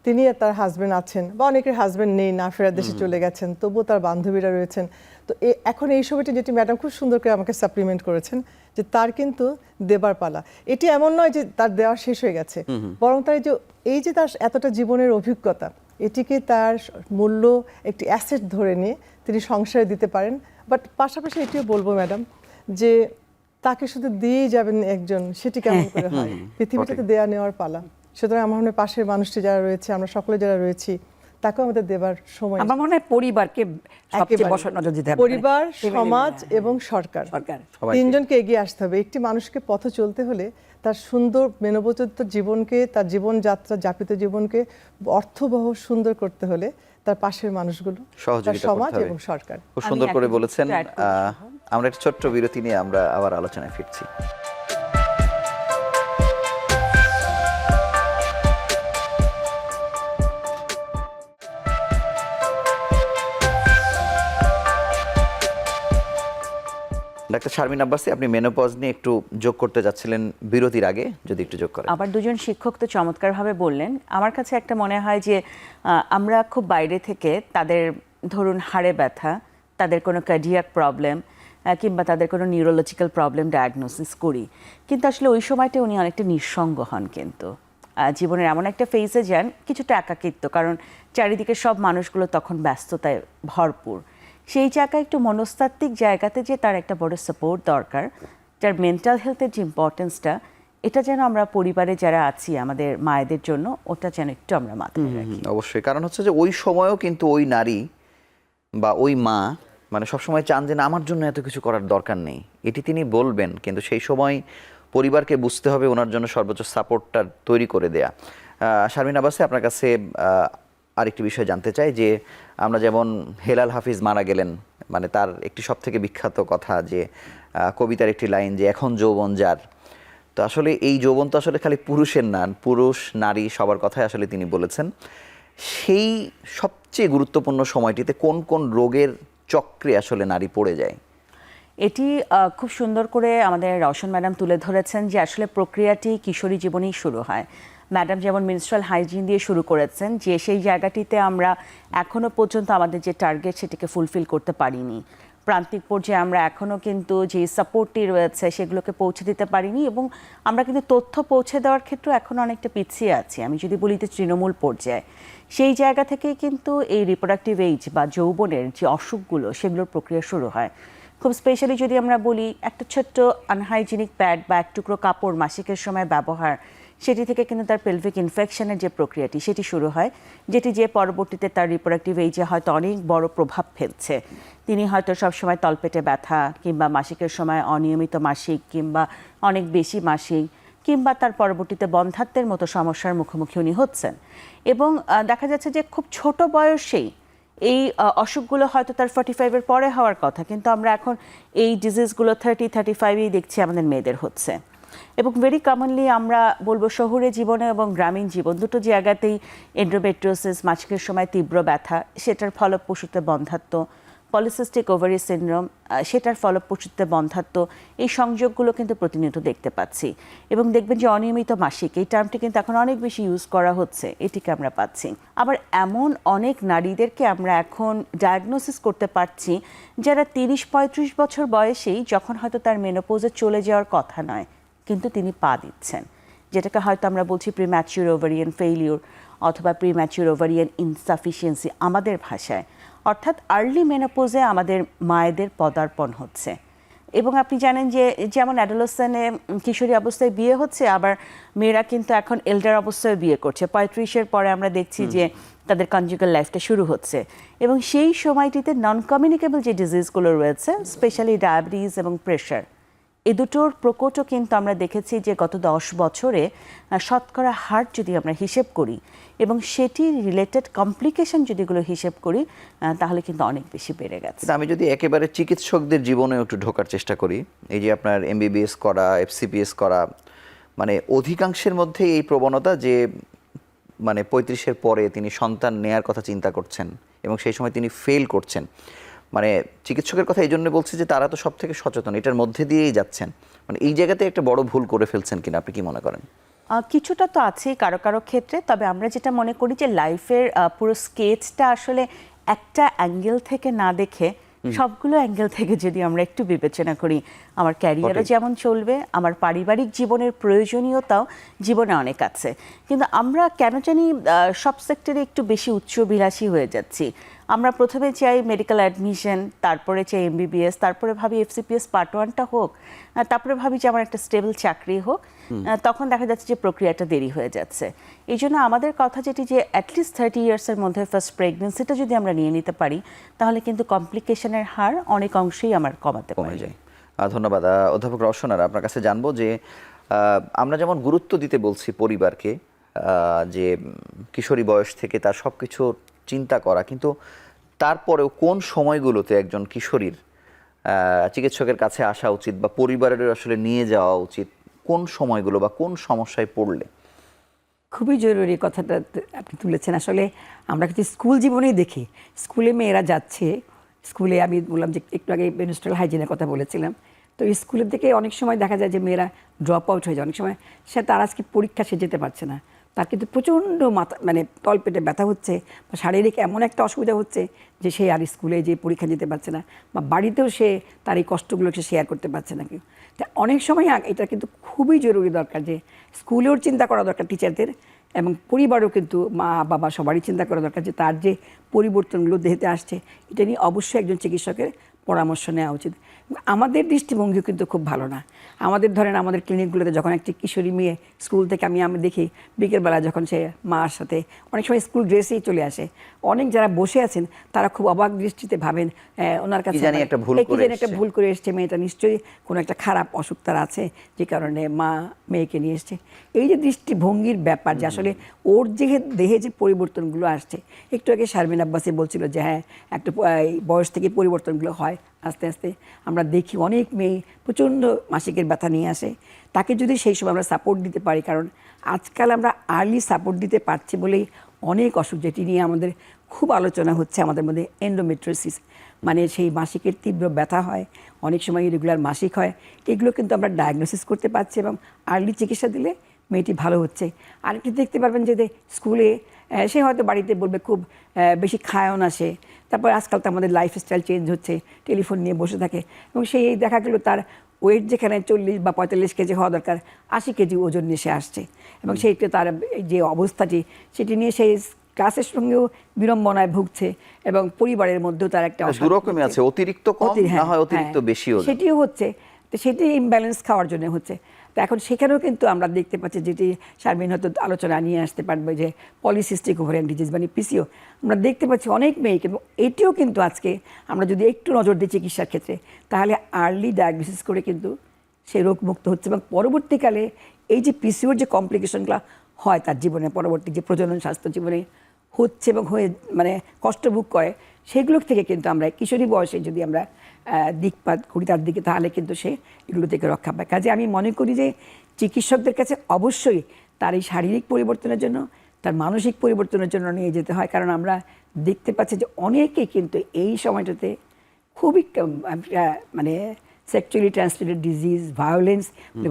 তিনি আর তার হাজবেন্ড আছেন, বা অনেকের হাজবেন্ড নেই, না ফেরার দেশে চলে গেছেন, তবুও তার বান্ধবীরা রয়েছেন। তো এখন এই সময়টি যেটি ম্যাডাম খুব সুন্দর করে আমাকে সাপ্লিমেন্ট করেছেন, যে তার কিন্তু দেবার পালা। এটি এমন নয় যে তার দেওয়া শেষ হয়ে গেছে, বরং তার এই যে তার এতটা জীবনের অভিজ্ঞতা, এটিকে তার মূল্য একটি অ্যাসেট ধরে নিয়ে তিনি সংসারে দিতে পারেন। বাট পাশাপাশি এটিও বলবো ম্যাডাম যে তাকে শুধু দিয়েই যাবেন একজন, সেটি কেমন করে হয়? পৃথিবীটাতে দেয়া নেওয়ার পালা। সুতরাং আমার মনে হয় পাশের মানুষটি যারা রয়েছে, আমরা সকলে যারা রয়েছি, তাকেও আমাদের দেবার সময়। আমার মনে হয় পরিবারকে সবচেয়ে একেবারে। বড় নজর দিতে হবে। পরিবার, Family সমাজ মেনে, এবং সরকার, সরকার সবাইকে। তিনজনকে এগিয়ে আসতে হবে। একটি মানুষকে পথে চলতে হলে তার সুন্দর মেনোপযোত্তর জীবনকে, তার জীবনযাত্রা, যাপিত জীবনকে অর্থবহ সুন্দর করতে হলে তার পাশের মানুষগুলো, তার সহযোগিতা সমাজ করতে হবে। এবং সরকার। খুব আমি সুন্দর করে একটু বলেছেন। add করছি, আমরা একটা ছোট্ট বিরতি নিয়ে আমরা আবার আলোচনায় ফিরছি। ডাক্তার ডাক্তার শারমিন আব্বাসী, আপনি মেনোপজ নিয়ে একটু যোগ করতে যাচ্ছিলেন বিরতির আগে, যদি একটু যোগ করেন। আবার দুজন শিক্ষক তো চমৎকারভাবে বললেন। আমার কাছে একটা মনে হয় যে আমরা খুব বাইরে থেকে তাদের ধরুন হাড়ে ব্যথা, তাদের কোনো কার্ডিয়াক প্রবলেম কিংবা তাদের কোনো নিউরোলজিক্যাল প্রবলেম ডায়াগনোসিস করি, কিন্তু আসলে ওই সময়টা উনি অনেকটা নিঃসঙ্গ হন, কিন্তু জীবনের এমন একটা ফেজে যান কিছুটা একাকিত্ব, কারণ চারিদিকে সব মানুষগুলো তখন ব্যস্ততায় ভরপুর। সেই জায়গায় একটু মনস্তাত্ত্বিক জায়গাতে যে তার একটা বড় সাপোর্ট দরকার, যার মেন্টাল হেলথের যে ইম্পর্টেন্সটা, এটা যেন আমরা পরিবারে যারা আছি আমাদের মায়েদের জন্য ওটা যেন একটু আমরা মাথায় রাখি। অবশ্যই, কারণ হচ্ছে যে ওই সময়ও কিন্তু ওই নারী বা ওই মা মানে সবসময় চান যে না, আমার জন্য এত কিছু করার দরকার নেই, এটি তিনি বলবেন, কিন্তু সেই সময় পরিবারকে বুঝতে হবে ওনার জন্য সর্বোচ্চ সাপোর্টটা তৈরি করে দেয়া। শারমিন আব্বাসী, আপনার কাছে আরেকটি বিষয় জানতে চাই যে আমরা যেমন হেলাল হাফিজ মারা গেলেন, মানে তার একটি সবথেকে বিখ্যাত কথা যে কবিতার একটি লাইন যে এখন যৌবন যার, তো আসলে এই যৌবন তো আসলে খালি পুরুষের না, পুরুষ নারী সবার কথাই আসলে তিনি বলেছেন। সেই সবচেয়ে গুরুত্বপূর্ণ সময়টিতে কোন কোন রোগের চক্রে আসলে নারী পড়ে যায়? এটি খুব সুন্দর করে আমাদের রওশন ম্যাডাম তুলে ধরেছেন যে আসলে প্রক্রিয়াটি কিশোরী জীবনেই শুরু হয়। ম্যাডাম যেমন মেনস্ট্রুয়াল হাইজিন দিয়ে শুরু করেছেন, যে সেই জায়গাটিতে আমরা এখনও পর্যন্ত আমাদের যে টার্গেট সেটিকে ফুলফিল করতে পারিনি। প্রান্তিক পর্যায়ে আমরা এখনও কিন্তু যে সাপোর্টটি রয়েছে সেগুলোকে পৌঁছে দিতে পারিনি, এবং আমরা কিন্তু তথ্য পৌঁছে দেওয়ার ক্ষেত্রে এখনও অনেকটা পিছিয়ে আছি। আমি যদি বলি যে তৃণমূল পর্যায়ে, সেই জায়গা থেকেই কিন্তু এই রিপ্রোডাক্টিভ এইজ বা যৌবনের যে অসুখগুলো সেগুলোর প্রক্রিয়া শুরু হয়। খুব স্পেশালি যদি আমরা বলি, একটা ছোট্ট আনহাইজিনিক প্যাড বা এক টুকরো কাপড় মাসিকের সময় ব্যবহার, সেটি থেকে কিন্তু তার পেলভিক ইনফেকশনের যে প্রক্রিয়াটি সেটি শুরু হয়, যেটি যে পরবর্তীতে তার রিপ্রোডাক্টিভ এইজে হয়তো অনেক বড় প্রভাব ফেলছে। তিনি হয়তো সবসময় তলপেটে ব্যথা কিংবা মাসিকের সময় অনিয়মিত মাসিক কিংবা অনেক বেশি মাসিক কিংবা তার পরবর্তীতে বন্ধ্যাত্বের মতো সমস্যার মুখোমুখি উনি হচ্ছেন। এবং দেখা যাচ্ছে যে খুব ছোট বয়সেই এই অসুখগুলো হয়তো তার 45-এর পরে হওয়ার কথা, কিন্তু আমরা এখন এই ডিজিজগুলো 30-35-এই দেখছি আমাদের মেয়েদের হচ্ছে। এবং ভেরি কমনলি আমরা বলবো শহুরে জীবনে এবং গ্রামীণ জীবন দুটো জায়গাতেই এন্ডোমেট্রিওসিস, মাসিকের সময় তীব্র ব্যথা, সেটার ফলপ্রসূতে বন্ধ্যাত্ব, পলিসিস্টিক ওভারি সিনড্রোম, সেটার ফলপ্রসূতে বন্ধ্যাত্ব, এই সংযোগগুলো কিন্তু প্রতিনিয়ত দেখতে পাচ্ছি। এবং দেখবেন যে অনিয়মিত মাসিক, এই টার্মটি কিন্তু এখন অনেক বেশি ইউজ করা হচ্ছে, এটিকে আমরা পাচ্ছি। আবার এমন অনেক নারীদেরকে আমরা এখন ডায়াগনোসিস করতে পারছি যারা 30-35 বছর বয়সেই, যখন হয়তো তার মেনোপোজে চলে যাওয়ার কথা নয়, কিন্তু তিনি পা দিচ্ছেন, যেটাকে হয়তো আমরা বলছি প্রিম্যাচিউর ওভারিয়ান ফেইলিউর অথবা প্রিম্যাচিউর ওভারিয়ান ইনসাফিসিয়েন্সি আমাদের ভাষায়। অর্থাৎ আর্লি মেনোপোজে আমাদের মায়েদের পদার্পণ হচ্ছে। এবং আপনি জানেন যে যেমন অ্যাডোলেসেন্টে কিশোরী অবস্থায় বিয়ে হচ্ছে, আবার মেয়েরা কিন্তু এখন এল্ডার অবস্থায় বিয়ে করছে। 35-এর পরে আমরা দেখছি যে তাদের কনজুগাল লাইফটা শুরু হচ্ছে, এবং সেই সময়টিতে নন কমিউনিকেবল যে ডিজিজগুলো রয়েছে, স্পেশালি ডায়াবেটিস এবং প্রেশার, এ দুটোর প্রকটও কিন্তু আমরা দেখেছি যে গত 10 বছরে শতকরা হার যদি আমরা হিসেব করি এবং সেটি রিলেটেড কমপ্লিকেশন যদিগুলো হিসেব করি, তাহলে কিন্তু অনেক বেশি বেড়ে গেছে। আমি যদি একেবারে চিকিৎসকদের জীবনে একটু ঢোকার চেষ্টা করি, এই যে আপনার MBBS করা, FCPS করা, মানে অধিকাংশের মধ্যে এই প্রবণতা যে মানে 35-এর পরে তিনি সন্তান নেয়ার কথা চিন্তা করছেন এবং সেই সময় তিনি ফেল করছেন। মানে চিকিৎসকের কথা এই জন্য বলছি যে তারা তো সব থেকে সচেতন, এটার মধ্যে দিয়েই যাচ্ছেন, মানে এই জায়গাতে একটা বড় ভুল করে ফেলছেন কিনা আপনি কি মনে করেন? কিছুটা তো আছেই কারো কারো ক্ষেত্রে, তবে আমরা যেটা মনে করি যে লাইফের পুরো স্কেচটা আসলে একটা অ্যাঙ্গেল থেকে না দেখে সবগুলো অ্যাঙ্গেল থেকে যদি আমরা একটু বিবেচনা করি, আমার ক্যারিয়ারও যেমন চলবে, আমার পারিবারিক জীবনের প্রয়োজনীয়তাও জীবনে অনেক আছে। কিন্তু আমরা কেন জানি সব সেক্টরে একটু বেশি উচ্চবিলাসী হয়ে যাচ্ছি। আমরা প্রথমে চাই মেডিকেল অ্যাডমিশন, তারপরে চাই MBBS, তারপরে ভাবি FCPS পার্ট 1টা হোক, তারপরে ভাবি যে আমার একটা স্টেবল চাকরি হোক। তখন দেখা যাচ্ছে যে প্রক্রিয়াটা দেরি হয়ে যাচ্ছে। এই জন্য আমাদের কথা যেটি যে অ্যাটলিস্ট 30 ইয়ার্সের মধ্যে ফার্স্ট প্রেগনেন্সিটা যদি আমরা নিয়ে নিতে পারি, তাহলে কিন্তু কমপ্লিকেশনের হার অনেক অংশেই আমার কমাতে কমে যায়। ধন্যবাদ অধ্যাপক রওশন। আর আপনার কাছে জানবো যে আমরা যেমন গুরুত্ব দিতে বলছি পরিবারকে, যে কিশোরী বয়স থেকে তার সব কিছু চিন্তা করা, কিন্তু তারপরেও কোন সময়গুলোতে একজন কিশোরীর চিকিৎসকের কাছে আসা উচিত বা পরিবারের আসলে নিয়ে যাওয়া উচিত, কোন সময়গুলো বা কোন সমস্যায় পড়লে? খুবই জরুরি কথাটা আপনি তুলেছেন। আসলে আমরা কিন্তু স্কুল জীবনেই দেখি, স্কুলে মেয়েরা যাচ্ছে, স্কুলে আমি বললাম যে একটু আগে মেনস্ট্রুয়াল হাইজিনের কথা বলেছিলাম, তো স্কুলের দিকে অনেক সময় দেখা যায় যে মেয়েরা ড্রপ আউট হয়ে যায়, অনেক সময় তার আজকে পরীক্ষা সে যেতে পারছে না, তার কিন্তু প্রচণ্ড মাথা মানে তলপেটে ব্যথা হচ্ছে বা শারীরিক এমন একটা অসুবিধা হচ্ছে যে সে আর স্কুলে যে পরীক্ষা দিতে পারছে না বা বাড়িতেও সে তার এই কষ্টগুলোকে শেয়ার করতে পারছে না কেউ। তা অনেক সময় এটা কিন্তু খুবই জরুরি দরকার যে স্কুলেও চিন্তা করা দরকার টিচারদের, এবং পরিবারও কিন্তু মা বাবা সবারই চিন্তা করা দরকার যে তার যে পরিবর্তনগুলো দেহেতে আসছে এটা নিয়ে অবশ্যই একজন চিকিৎসকের পরামর্শ নেওয়া উচিত। আমাদের দৃষ্টিভঙ্গিও কিন্তু খুব ভালো না। আমাদের ধরেন আমাদের ক্লিনিকগুলোতে যখন একটি কিশোরী মেয়ে স্কুল থেকে আমি দেখি বিকেলবেলা যখন সে মার সাথে অনেক সময় স্কুল ড্রেসেই চলে আসে, অনেক যারা বসে আছেন তারা খুব অবাক দৃষ্টিতে ভাবেন ওনার কাছে কি জানি একটা ভুল করে এসছে, মেয়েটা নিশ্চয়ই কোনো একটা খারাপ অসুখ তার আছে যে কারণে মা মেয়েকে নিয়ে এসছে। এই যে দৃষ্টিভঙ্গির ব্যাপার যে আসলে ওর যে দেহে যে পরিবর্তনগুলো আসছে, একটু আগে শারমিন আব্বাসি বলছিল যে হ্যাঁ একটা বয়স থেকে পরিবর্তনগুলো হয় আস্তে আস্তে। আমরা দেখি অনেক মেয়ে প্রচণ্ড মাসিকের ব্যথা নিয়ে আসে, তাকে যদি সেই সময় আমরা সাপোর্ট দিতে পারি, কারণ আজকাল আমরা আর্লি সাপোর্ট দিতে পারছি বলেই অনেক অসুখ যেটি নিয়ে আমাদের খুব আলোচনা হচ্ছে আমাদের মধ্যে এন্ডোমেট্রিওসিস, মানে সেই মাসিকের তীব্র ব্যথা হয়, অনেক সময় রেগুলার মাসিক হয়, এগুলো কিন্তু আমরা ডায়াগনোসিস করতে পারছি এবং আর্লি চিকিৎসা দিলে মেয়েটি ভালো হচ্ছে। আরেকটি দেখতে পারবেন যে স্কুলে সে হয়তো বাড়িতে বলবে খুব বেশি খায়ও না সে, তারপর আজকাল তো আমাদের লাইফস্টাইল চেঞ্জ হচ্ছে, টেলিফোন নিয়ে বসে থাকে এবং সেই দেখা গেল তার ওয়েট যেখানে 40 বা 45 কেজি হওয়া দরকার 80 কেজি ওজন নিয়ে সে আসছে, এবং সেইটা তার যে অবস্থাটি সেটি নিয়ে সেই ক্লাসের সঙ্গেও বিড়ম্বনায় ভুগছে এবং পরিবারের মধ্যেও তার একটা দুরকমই আছে, অতিরিক্ত কম না হয় অতিরিক্ত বেশিও সেটিও হচ্ছে, তো সেটি ইমব্যালেন্স খাওয়ার জন্য হচ্ছে। তো এখন সেখানেও কিন্তু আমরা দেখতে পাচ্ছি যেটি শারমিন হয়তো আলোচনা নিয়ে আসতে পারবে যে পলিসিস্টিক ওভারিয়ান ডিজিজ মানে পিসিও, আমরা দেখতে পাচ্ছি অনেক মেয়ে, কিন্তু এটিও কিন্তু আজকে আমরা যদি একটু নজর দিই চিকিৎসার ক্ষেত্রে তাহলে আর্লি ডায়াগনোসিস করে কিন্তু সে রোগমুক্ত হচ্ছে এবং পরবর্তীকালে এই যে পিসিওর যে কমপ্লিকেশনগুলো হয় তার জীবনে পরবর্তী যে প্রজনন স্বাস্থ্য জীবনে হচ্ছে এবং হয়ে মানে কষ্ট ভোগ করে সেগুলোর থেকে কিন্তু আমরা কিশোরী বয়সে যদি আমরা দিকপাত করি তার দিকে তাহলে কিন্তু সে এগুলো থেকে রক্ষা পায়। কাজে আমি মনে করি যে চিকিৎসকদের কাছে অবশ্যই তার এই শারীরিক পরিবর্তনের জন্য তার মানসিক পরিবর্তনের জন্য নিয়ে যেতে হয়, কারণ আমরা দেখতে পাচ্ছি যে অনেকেই কিন্তু এই সময়টাতে খুবই মানে সেক্সুয়ালি ট্রান্সমিটেড ডিজিজ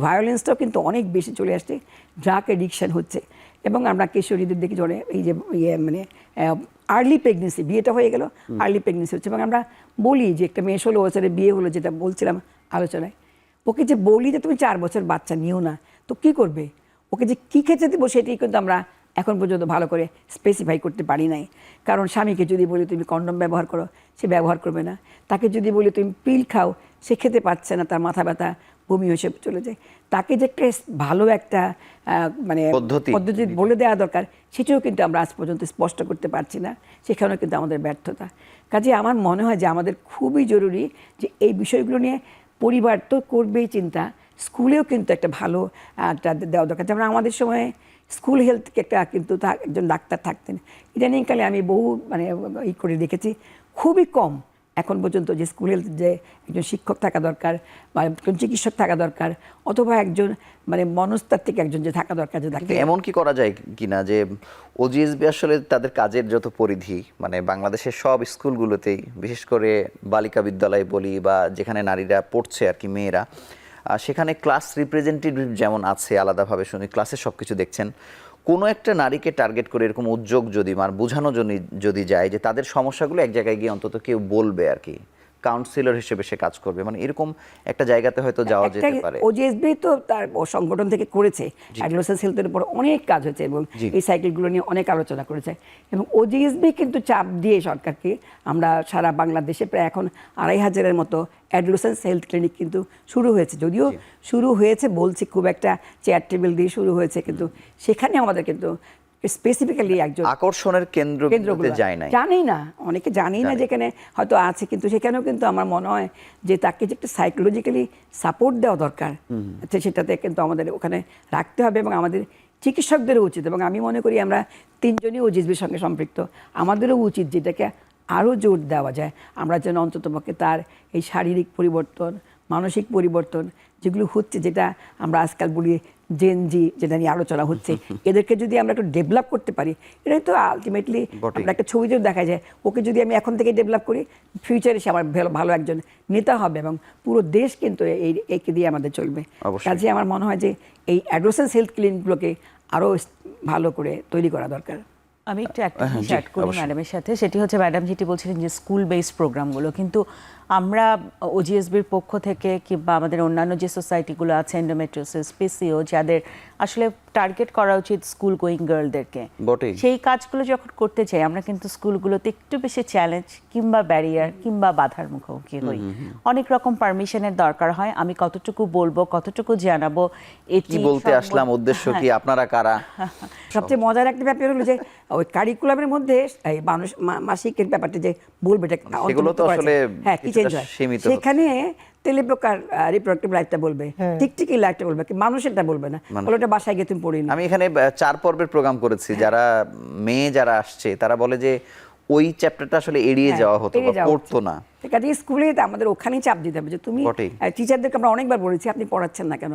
ভায়োলেন্সটাও কিন্তু অনেক বেশি চলে আসছে, ড্রাগ এডিকশন হচ্ছে এবং আমরা কিশোরীদের দেখি যে এই যে মানে আর্লি প্রেগনেন্সি, বিয়েটা হয়ে গেল আর্লি প্রেগনেন্সি হচ্ছে এবং আমরা বলি যে একটা মেয়ে 16 বছরে বিয়ে হলো, যেটা বলছিলাম আলোচনায়, ওকে যে বলি যে তুমি 4 বছর বাচ্চা নিও না, তো কী করবে, ওকে যে কী খেতে দেবো সেটাই কিন্তু আমরা এখন পর্যন্ত ভালো করে স্পেসিফাই করতে পারি নাই। কারণ স্বামীকে যদি বলি তুমি কন্ডম ব্যবহার করো সে ব্যবহার করবে না, তাকে যদি বলি তুমি পিল খাও সে খেতে পারছে না, তার মাথা ব্যথা বমি হয়ে চলে যায়। তাকে যে একটা ভালো একটা মানে পদ্ধতি বলে দেওয়া দরকার সেটাও কিন্তু আমরা আজ পর্যন্ত স্পষ্ট করতে পারছি না, সেখানেও কিন্তু আমাদের ব্যর্থতা। কাজে আমার মনে হয় যে আমাদের খুবই জরুরি যে এই বিষয়গুলো নিয়ে পরিবার তো করবেই চিন্তা, স্কুলেও কিন্তু একটা ভালো একটা দেওয়া দরকার। যেমন আমাদের সময় স্কুল হেলথ একটা কিন্তু একজন ডাক্তার থাকতেন, ইদানিংকালে আমি বহু মানে করে দেখেছি খুবই কম এখন পর্যন্ত যে স্কুল হেলথ যে একজন শিক্ষক থাকা দরকার বা একজন চিকিৎসক থাকা দরকার অথবা একজন মানে মনস্তাত্ত্বিক একজন যে থাকা দরকার। যে এমন কি করা যায় কিনা যে ওজিএসবি আসলে তাদের কাজের যত পরিধি মানে বাংলাদেশের সব স্কুলগুলোতেই বিশেষ করে বালিকা বিদ্যালয় বলি বা যেখানে নারীরা পড়ছে আর কি মেয়েরা, সেখানে ক্লাস রিপ্রেজেন্টেটিভ যেমন আছে আলাদাভাবে শুনি ক্লাসে সব কিছু দেখছেন, কোনো একটা নারীকে টার্গেট করে এরকম উদ্যোগ যদি বোঝানো যদি যায় যে তাদের সমস্যাগুলো এক জায়গায় গিয়ে অন্তত কেউ বলবে আর কি, কাউন্সিলর হিসেবে সে কাজ করবে, মানে এরকম একটা জায়গাতে হয়তো যাওয়া যেতে পারে। ওজিএসবি তো তার সংগঠন থেকে করেছে, অ্যাডোলেসেন্স হেলথের উপর অনেক কাজ হয়েছে এবং এই সাইকেলগুলো নিয়ে অনেক আলোচনা করেছে এবং ওজিএসবি কিন্তু চাপ দিয়ে সরকারকে আমরা সারা বাংলাদেশে প্রায় এখন 2500-এর মতো অ্যাডোলেসেন্স হেলথ ক্লিনিক কিন্তু শুরু হয়েছে, যদিও শুরু হয়েছে বলছি খুব একটা চেয়ার টেবিল দিয়ে শুরু হয়েছে, কিন্তু সেখানে আমাদের কিন্তু স্পেসিফিক্যালি একজন আকর্ষণের কেন্দ্রগুলোতে যায় না, জানি না, অনেকে জানি না যেখানে হয়তো আছে, কিন্তু সেখানেও কিন্তু আমার মনে হয় যে তাকে যে একটা সাইকোলজিক্যালি সাপোর্ট দেওয়া দরকার সেটাতে কিন্তু আমাদের ওখানে রাখতে হবে এবং আমাদের চিকিৎসকদেরও উচিত, এবং আমি মনে করি আমরা 3 জনই ওজিএসবির সঙ্গে সম্পৃক্ত, আমাদেরও উচিত যেটাকে আরও জোর দেওয়া যায়, আমরা যেন অন্ততপক্ষে তার এই শারীরিক পরিবর্তন মানসিক পরিবর্তন যেগুলো হচ্ছে, যেটা আমরা আজকাল বলি জেনজি যেটা নিয়ে আলোচনা হচ্ছে, এদেরকে যদি আমরা একটু ডেভেলপ করতে পারি, এটাই তো আলটিমেটলি বটেই। আমরা একটা ছবিতেও দেখা যায়, ওকে যদি আমি এখন থেকে ডেভেলপ করি, ফিউচারে সে আমার ভালো একজন নেতা হবে এবং পুরো দেশ কিন্তু একে দিয়ে আমাদের চলবে। অবশ্যই। কাজে আমার মনে হয় যে এই অ্যাডোসেন্স হেলথ ক্লিনিকগুলোকে আরও ভালো করে তৈরি করা দরকার। আমি একটু একটা জিনিস জি, অ্যাড করি অবশ্যই। ম্যাডামের সাথে, সেটি হচ্ছে ম্যাডাম যেটি বলছিলেন যে স্কুল বেসড প্রোগ্রামগুলো, কিন্তু আমরা ওজিএসবির পক্ষ থেকে কিংবা আমাদের অন্যান্য যে সোসাইটিগুলো আছে, এন্ডোমেট্রিওসিস, পিসিও, যাদের আসলে টার্গেট করা উচিত স্কুল গোয়িং গার্লদেরকে, বটেই। সেই কাজগুলো যখন করতে চাই আমরা কিন্তু স্কুলগুলোতে একটু বেশি চ্যালেঞ্জ কিংবা ব্যারিয়ার কিংবা বাধার মুখোমুখি হই। অনেক রকম পারমিশনের দরকার হয়, আমি কতটুকু বলবো, কতটুকু জানাবো, কি বলতে আসলাম, উদ্দেশ্য কি, আপনারা কারা। সবচেয়ে মজার একটা ব্যাপার হলো যে ওই কারিকুলামের মধ্যে এই মাসিকের ব্যাপারটা যে বলবে এটা সেগুলো তো অন্তর্ভুক্ত করা আসলে যায়। হ্যাঁ, কি কিছুটা চেঞ্জ হয় সীমিত। সেখানে তেলেপ্রকার রিপ্রোডাক্টিভ লাইফটা বলবে, টিকটিকি লাইফটা বলবে, কি মানুষেরটা বলবে না, বলে ওটা বাসায় গিয়ে তুমি পড়ি না। আমি এখানে 4 পর্বের প্রোগ্রাম করেছি, যারা মেয়ে যারা আসছে তারা বলে যে ওই চ্যাপ্টারটা আসলে এড়িয়ে যাওয়া হতো বা পড়তো না। কাজে স্কুলে আমাদের ওখানেই চাপ দিতে হবে যে তুমি বটেই। টিচারদেরকে আমরা অনেকবার বলেছি আপনি পড়াচ্ছেন না কেন,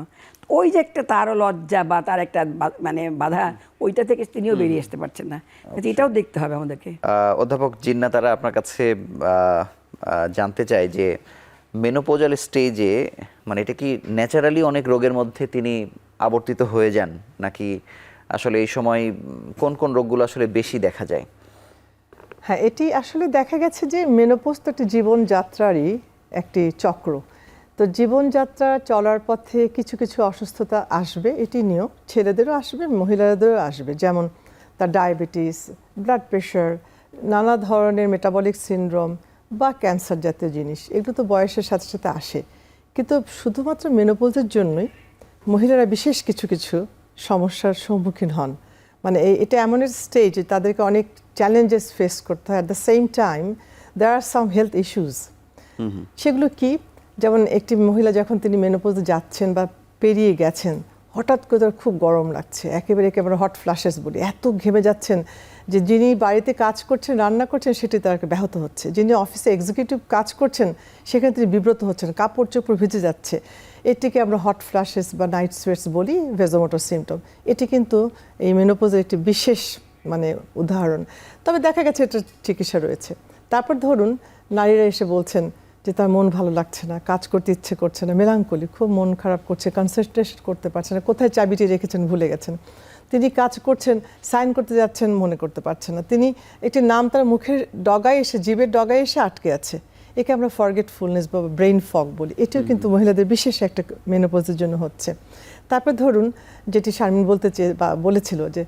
ওই যে একটা তারও লজ্জা বা তার একটা মানে বাধা, ওইটা থেকে তিনিও বেরিয়ে আসতে পারছেন না। কাজে এটাও দেখতে হবে আমাদেরকে। অধ্যাপক জিন্নাত তারা আপনার কাছে জানতে চায় যে মেনোপজাল স্টেজে মানে এটা কি ন্যাচারালি অনেক রোগের মধ্যে তিনি আবর্তিত হয়ে যান, নাকি আসলে এই সময় কোন কোন রোগগুলো আসলে বেশি দেখা যায়? হ্যাঁ, এটি আসলে দেখা গেছে যে মেনোপজ তো একটি জীবনযাত্রারই একটি চক্র। তো জীবনযাত্রা চলার পথে কিছু কিছু অসুস্থতা আসবে, এটি নিয়েও ছেলেদেরও আসবে, মহিলাদেরও আসবে। যেমন তার ডায়াবেটিস, ব্লাড প্রেশার, নানা ধরনের মেটাবলিক সিনড্রোম বা ক্যান্সার জাতীয় জিনিস, এগুলো তো বয়সের সাথে সাথে আসে। কিন্তু শুধুমাত্র মেনোপজের জন্যই মহিলারা বিশেষ কিছু কিছু সমস্যার সম্মুখীন হন। মানে এটা এমন একটা স্টেজ তাদেরকে অনেক চ্যালেঞ্জেস ফেস করতে হয়। At the same time there are some health issues. সেগুলো কি? যেমন একটি মহিলা যখন তিনি মেনোপজে যাচ্ছেন বা পেরিয়ে গেছেন, হঠাৎ করে তার খুব গরম লাগছে, একেবারে হট ফ্ল্যাশেস বলি, এত ঘেমে যাচ্ছেন যে যিনি বাড়িতে কাজ করছেন, রান্না করছেন, সেটি তাকে ব্যাহত হচ্ছে। যিনি অফিসে এক্সিকিউটিভ কাজ করছেন সেখানে তিনি বিব্রত হচ্ছেন, কাপড় চোপড় ভিজে যাচ্ছে। এটিকে আমরা হট ফ্ল্যাশেস বা নাইট সোয়েটস বলি, ভেজোমোটর সিমটম। এটি কিন্তু এই মেনোপজের একটি বিশেষ মানে উদাহরণ। তবে দেখা গেছে এটা চিকিৎসা রয়েছে। তারপর ধরুন নারীরা এসে বলছেন যে তার মন ভালো লাগছে না, কাজ করতে ইচ্ছে করছে না, মেলাঙ্কলি, খুব মন খারাপ করছে, কনসেন্ট্রেশন করতে পারছে না, কোথায় চাবিটি রেখেছেন ভুলে গেছেন। তিনি কাজ করছেন, সাইন করতে যাচ্ছেন, মনে করতে পারছেন না। তিনি একটি নাম তার মুখের ডগায় এসে, জিভের ডগায় এসে আটকে আছে। একে আমরা ফরগেটফুলনেস বা ব্রেইন ফগ বলি। এটিও কিন্তু মহিলাদের বিশেষ একটা মেনোপজের জন্য হচ্ছে। তারপর ধরুন যেটি শারমিন বলেছিল যে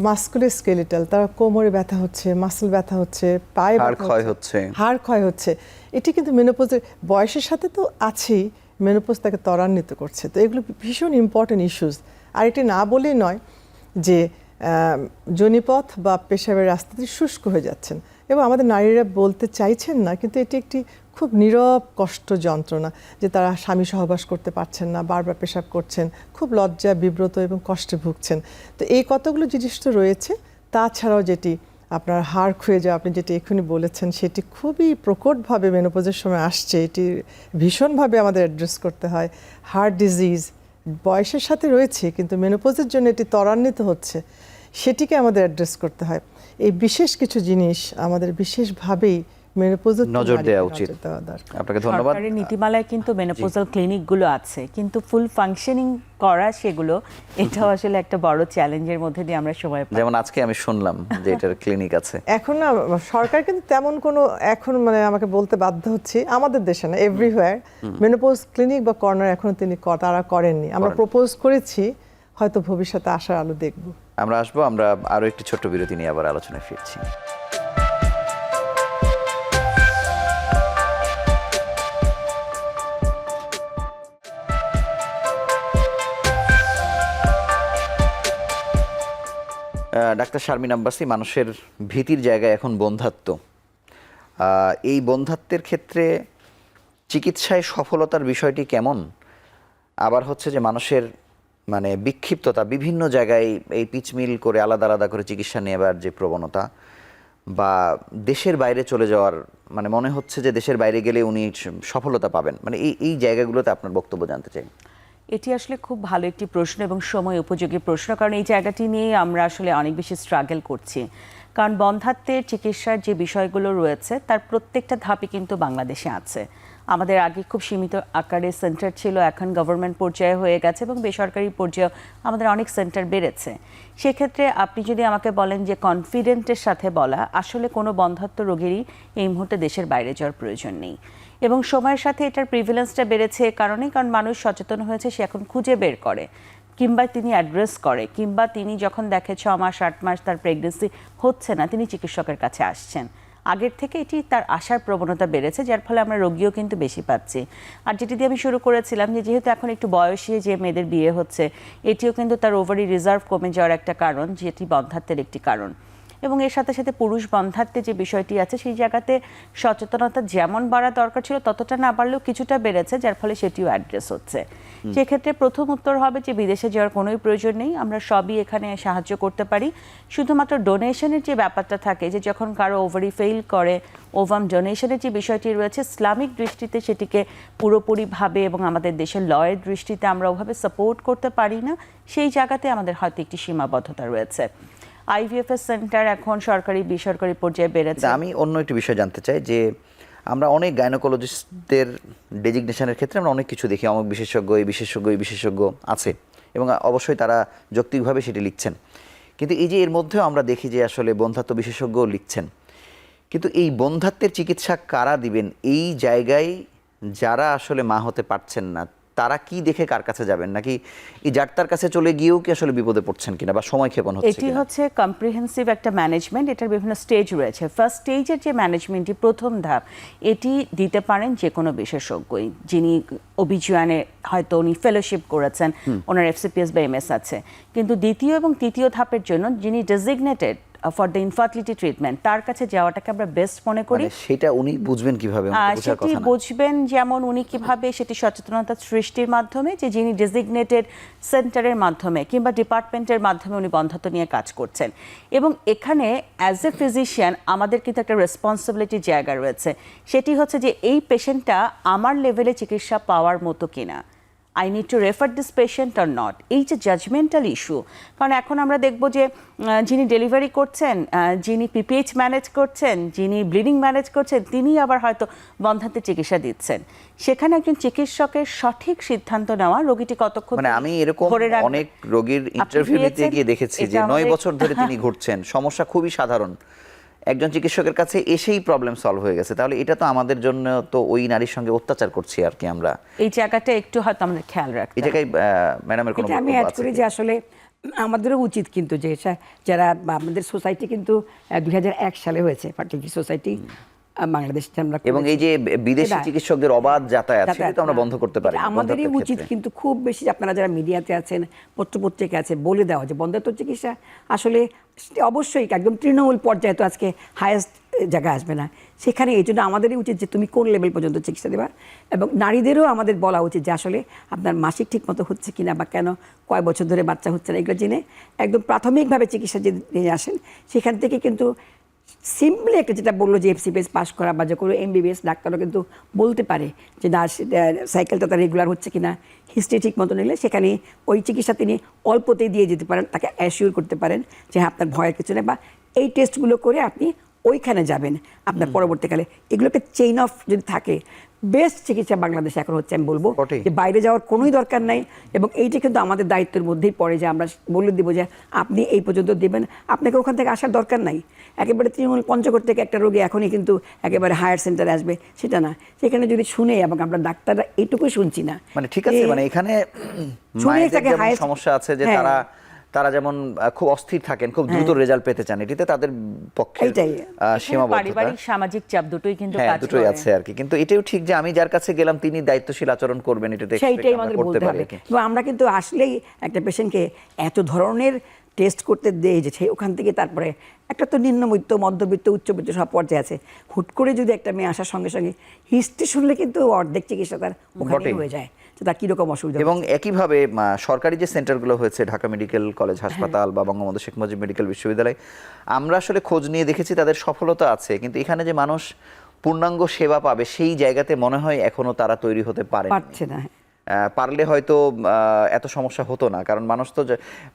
মাস্কুলার স্কেলিটাল, তার কোমরে ব্যথা হচ্ছে, মাসল ব্যথা হচ্ছে, পায়ে হাড় ক্ষয় হচ্ছে। হাড় ক্ষয় হচ্ছে। এটি কিন্তু মেনোপজের বয়সের সাথে তো আছেই, মেনোপজ তাকে ত্বরান্বিত করছে। তো এগুলো ভীষণ ইম্পর্টেন্ট ইস্যুস। আর এটি না বলেই নয় যে যোনিপথ বা পেশাবের রাস্তাতে শুষ্ক হয়ে যাচ্ছেন এবং আমাদের নারীরা বলতে চাইছেন না, কিন্তু এটি একটি খুব নীরব কষ্ট যন্ত্রণা যে তারা স্বামী সহবাস করতে পারছেন না, বারবার পেশাব করছেন, খুব লজ্জা, বিব্রত এবং কষ্টে ভুগছেন। তো এই কতগুলো জিনিস তো রয়েছে। তাছাড়াও যেটি আপনার হাড় ক্ষয়ে যাওয়া, আপনি যেটি এক্ষুনি বলেছেন, সেটি খুবই প্রকটভাবে মেনোপজের সময় আসছে। এটি ভীষণভাবে আমাদের অ্যাড্রেস করতে হয়। হার্ট ডিজিজ বয়সের সাথে রয়েছে, কিন্তু মেনোপজের জন্য এটি ত্বরান্বিত হচ্ছে, সেটিকে আমাদের অ্যাড্রেস করতে হয়। এই বিশেষ কিছু জিনিস আমাদের বিশেষভাবেই মেনোপজের নজর দেওয়া উচিত। আপনাকে ধন্যবাদ। সরকারের নীতিমালায় কিন্তু মেনোপজাল ক্লিনিকগুলো আছে, কিন্তু ফুল ফাংশনিং করা সেগুলো, এটাও আসলে একটা বড় চ্যালেঞ্জের মধ্যে দিয়ে আমরা সময় পাই। যেমন আজকে আমি শুনলাম যে এটার ক্লিনিক আছে। এখন না সরকার কিন্তু তেমন কোনো এখন মানে আমাকে বলতে বাধ্য হচ্ছি, আমাদের দেশে না, এভরিহোয়ার মেনোপজ ক্লিনিক বা কর্নার এখনো তারা করেননি। আমরা প্রপোজ করেছি, হয়তো ভবিষ্যতে আশার আলো দেখব। আমরা আসবো, আমরা আরো একটি ছোট্ট বিরতি নিয়ে আবার আলোচনায় ফিরছি। ডাক্তার শারমিন আব্বাসী, মানুষের ভীতির জায়গায় এখন বন্ধ্যাত্ব। এই বন্ধ্যাত্বের ক্ষেত্রে চিকিৎসায় সফলতার বিষয়টি কেমন? আবার হচ্ছে যে মানুষের মানে বিক্ষিপ্ততা, বিভিন্ন জায়গায় এই পিচমিল করে আলাদা আলাদা করে চিকিৎসা নেবার যে প্রবণতা, বা দেশের বাইরে চলে যাওয়ার মানে মনে হচ্ছে যে দেশের বাইরে গেলে উনি সফলতা পাবেন, মানে এই জায়গাগুলোতে আপনার বক্তব্য জানতে চাই। এটি আসলে খুব ভালো একটি প্রশ্ন এবং সময় উপযোগী প্রশ্ন, কারণ এই জায়গাটি নিয়ে আমরা আসলে অনেক বেশি স্ট্রাগল করছি। কারণ বন্ধ্যাত্বের চিকিৎসার যে বিষয়গুলো রয়েছে তার প্রত্যেকটা ধাপই কিন্তু বাংলাদেশে আছে। আমাদের আগে খুব সীমিত আকারে সেন্টার ছিল, এখন গভর্নমেন্ট পর্যায়ে হয়ে গেছে এবং বেসরকারি পর্যায়ে আমাদের অনেক সেন্টার বেড়েছে। সেক্ষেত্রে আপনি যদি আমাকে বলেন যে কনফিডেন্টের সাথে বলা, আসলে কোনো বন্ধ্যাত্ব রোগীরই এই মুহূর্তে দেশের বাইরে যাওয়ার প্রয়োজন নেই। এবং সময়ের সাথে এটার প্রিভিলেন্সটা বেড়েছে এ কারণেই, কারণ মানুষ সচেতন হয়েছে, সে এখন খুঁজে বের করে, কিংবা তিনি অ্যাড্রেস করে, কিংবা তিনি যখন দেখে 6 মাস 8 মাস তার প্রেগনেন্সি হচ্ছে না, তিনি চিকিৎসকের কাছে আসছেন। আগের থেকে এটি তার আসার প্রবণতা বেড়েছে, যার ফলে আমরা রোগীও কিন্তু বেশি পাচ্ছি। আর যেটি দিয়ে আমি শুরু করেছিলাম যে যেহেতু এখন একটু বয়সী যে মেয়েদের বিয়ে হচ্ছে, এটিও কিন্তু তার ওভারি রিজার্ভ কমে যাওয়ার একটা কারণ, যেটি বন্ধ্যাত্বের একটি কারণ। এবং এর সাথে সাথে পুরুষ বন্ধ্যাত্বে যে বিষয়টি আছে, সেই জায়গাতে সচেতনতা যেমন বাড়া দরকার ছিল ততটা না বাড়লেও কিছুটা বেড়েছে, যার ফলে সেটিও অ্যাড্রেস হচ্ছে। সেক্ষেত্রে প্রথম উত্তর হবে যে বিদেশে যাওয়ার কোনোই প্রয়োজন নেই, আমরা সবই এখানে সাহায্য করতে পারি। শুধুমাত্র ডোনেশনের যে ব্যাপারটা থাকে, যে যখন কারো ওভারি ফেইল করে, ওভাম ডোনেশনের যে বিষয়টি রয়েছে, ইসলামিক দৃষ্টিতে সেটিকে পুরোপুরিভাবে এবং আমাদের দেশের লয়ের দৃষ্টিতে আমরা ওভাবে সাপোর্ট করতে পারি না, সেই জায়গাতে আমাদের হয়তো একটি সীমাবদ্ধতা রয়েছে। আইভিএফএস সেন্টার এখন সরকারি বেসরকারি পর্যায়ে বেড়েছে। আমি অন্য একটি বিষয় জানতে চাই যে আমরা অনেক গাইনোকোলজিস্টদের ডেজিগনেশনের ক্ষেত্রে আমরা অনেক কিছু দেখি, অমুক বিশেষজ্ঞ, এই বিশেষজ্ঞ, এই বিশেষজ্ঞ আছে, এবং অবশ্যই তারা যৌক্তিকভাবে সেটি লিখছেন। কিন্তু এই যে এর মধ্যেও আমরা দেখি যে আসলে বন্ধ্যাত্ব বিশেষজ্ঞ লিখছেন, কিন্তু এই বন্ধ্যাত্বের চিকিৎসা কারা দিবেন, এই জায়গায় যারা আসলে মা হতে পারছেন না, তারা কি দেখে কার কাছে যাবেন, নাকি এই যার কাছে চলে গিয়েও কি আসলে বিপদে পড়ছেন কিনা বা সময় ক্ষেপণ হচ্ছে এটি কিনা? হচ্ছে কম্প্রিহেন্সিভ একটা ম্যানেজমেন্ট, এটার বিভিন্ন স্টেজ রয়েছে। ফার্স্ট স্টেজের যে ম্যানেজমেন্টটি, প্রথম ধাপ, এটি দিতে পারেন যে কোনো বিশেষজ্ঞই, যিনি ওবিজিওয়ানে হয়তো উনি ফেলোশিপ করেছেন, ওনার এফসিপিএস বা এমএস আছে। কিন্তু দ্বিতীয় এবং তৃতীয় ধাপের জন্য যিনি designated for the infertility treatment, তার কাছে যাওয়াটাকে আমরা বেস্ট মনে করি। মানে সেটা উনি বুঝবেন কিভাবে? সেটি বুঝবেন যেমন উনি কিভাবে সেটি সচেতনতা সৃষ্টির মাধ্যমে, যে যিনি ডেজিগনেটেড সেন্টারের মাধ্যমে কিংবা ডিপার্টমেন্টের মাধ্যমে উনি বন্ধ্যাত্ব নিয়ে কাজ করছেন। এবং এখানে অ্যাজ এ ফিজিশিয়ান আমাদের কিন্তু একটা রেসপন্সিবিলিটির জায়গা রয়েছে, সেটি হচ্ছে যে এই পেশেন্টটা আমার লেভেলে চিকিৎসা পাওয়ার মতো কিনা, I need to refer this patient or not, এই যে জাজমেন্টাল ইস্যু। কারণ এখন আমরা দেখব যে যিনি ডেলিভারি করছেন, যিনি পিপিএইচ ম্যানেজ করছেন, যিনি ব্লিডিং ম্যানেজ করছেন, তিনি আবার হয়তো বন্ধ্যাত্বের চিকিৎসা দিচ্ছেন। সেখানে একজন চিকিৎসকের সঠিক সিদ্ধান্ত নেওয়া, রোগীটি কতক্ষণ, মানে আমি এরকম অনেক রোগীর ইন্টারভিউ নিতে গিয়ে দেখেছি যে 9 বছর ধরে তিনি ঘুরছেন, সমস্যা খুবই সাধারণ, একজন চিকিৎসকের কাছে এসেই প্রবলেম সলভ হয়ে গেছে। তাহলে এটা তো আমাদের জন্য তো ওই নারীর সঙ্গে অত্যাচার করছি আর কি আমরা। এই জায়গাটা একটু হয়তো আমাদের খেয়াল রাখতে এই জায়গায় ম্যাডামের কোনো আমি অ্যাড করি যে আসলে আমাদেরও উচিত কিন্তু যে যারা আমাদের সোসাইটি কিন্তু 2001 সালে হয়েছে ফার্টিলিটি সোসাইটি বাংলাদেশ, আমরা এবং এই যে বিদেশি চিকিৎসকদের অবাধ যাতায়াত, সেটা তো আমরা বন্ধ করতে পারি। আমাদেরই উচিত কিন্তু খুব বেশি, আপনারা যারা মিডিয়াতে আছেন, পত্রপত্রিকা আছে, বলে দেওয়া যে বন্ধ্যাত্ব চিকিৎসা আসলে অবশ্যই একদম তৃণমূল পর্যায়ে তো আজকে হায়েস্ট জায়গায় আসবে না, সেখানে এই জন্য আমাদেরই উচিত যে তুমি কোন লেভেল পর্যন্ত চিকিৎসা দেবা। এবং নারীদেরও আমাদের বলা উচিত যে আসলে আপনার মাসিক ঠিক মতো হচ্ছে কিনা বা কেন কয় বছর ধরে বাচ্চা হচ্ছে না, এগুলো জেনে একদম প্রাথমিকভাবে চিকিৎসা যে নিয়ে আসেন, সেখান থেকে কিন্তু সিম্পলি একটা যেটা বললো যে এফসিপিএস পাস করা বা যে কোনো এমবিবিএস ডাক্তারও কিন্তু বলতে পারে যে না সাইকেলটা তার রেগুলার হচ্ছে কিনা, হিস্ট্রি ঠিক মতো নিলে সেখানে ওই চিকিৎসা তিনি অল্পতেই দিয়ে যেতে পারেন, তাকে অ্যাসিওর করতে পারেন যে হ্যাঁ আপনার ভয়ের কিছু নেই, বা এই টেস্টগুলো করে আপনি ওইখানে যাবেন আপনার পরবর্তীকালে। এগুলোকে চেইন অফ যদি থাকে, বেস্ট চিকিৎসা বাংলাদেশে এখন হচ্ছে, আমি বলবো যে বাইরে যাওয়ার কোনোই দরকার নাই। এবং এইটা কিন্তু আমাদের দায়িত্বের মধ্যেই পড়ে যে আমরা বলে দিব যে আপনি এই পর্যন্ত দেবেন, আপনাকে ওখান থেকে আসার দরকার নাই। একেবারে তৃণমূল পঞ্চগড় থেকে একটা রোগী এখনই কিন্তু একেবারে হায়ার সেন্টারে আসবে সেটা না, সেখানে যদি শুনে, এবং আমরা ডাক্তাররা এইটুকুই শুনছি না, মানে ঠিক আছে, মানে এখানে মায়েদের যেমন সমস্যা আছে যে তারা যেমন খুব অস্থির থাকেন, খুব দ্রুত রেজাল্ট পেতে চান, এটিতে তাদের পক্ষে সীমাবদ্ধতা, পারিবারিক সামাজিক চাপ দুটোই কিন্তু দুটোই আছে আর কি। কিন্তু এটাও ঠিক যে আমি যার কাছে গেলাম তিনি দায়িত্বশীল আচরণ করবেন, এটাতে সেইটাই আমাদের বলতে হবে। তো আমরা কিন্তু আসলেই একটা পেশেন্টকে এত ধরনের টেস্ট করতে দেয় যে সেই ওখান থেকে তারপরে একটা তো নিম্নবিত্ত, মধ্যবিত্ত, উচ্চবিত্ত সব পর্যায়ে আছে, হুট করে যদি একটা মেয়ে আসার সঙ্গে সঙ্গে হিস্ট্রি শুনলে কিন্তু অর্ধেক চিকিৎসা তার ওখানেই হয়ে যায়, তো তার কীরকম অসুবিধা। এবং একইভাবে সরকারি যে সেন্টারগুলো হয়েছে, ঢাকা মেডিকেল কলেজ হাসপাতাল বা বঙ্গবন্ধু শেখ মুজিব মেডিকেল বিশ্ববিদ্যালয়, আমরা আসলে খোঁজ নিয়ে দেখেছি তাদের সফলতা আছে, কিন্তু এখানে যে মানুষ পূর্ণাঙ্গ সেবা পাবে সেই জায়গাতে মনে হয় এখনো তারা তৈরি হতে পারছে না। পারলে হয়তো এত সমস্যা হতো না, কারণ মানুষ তো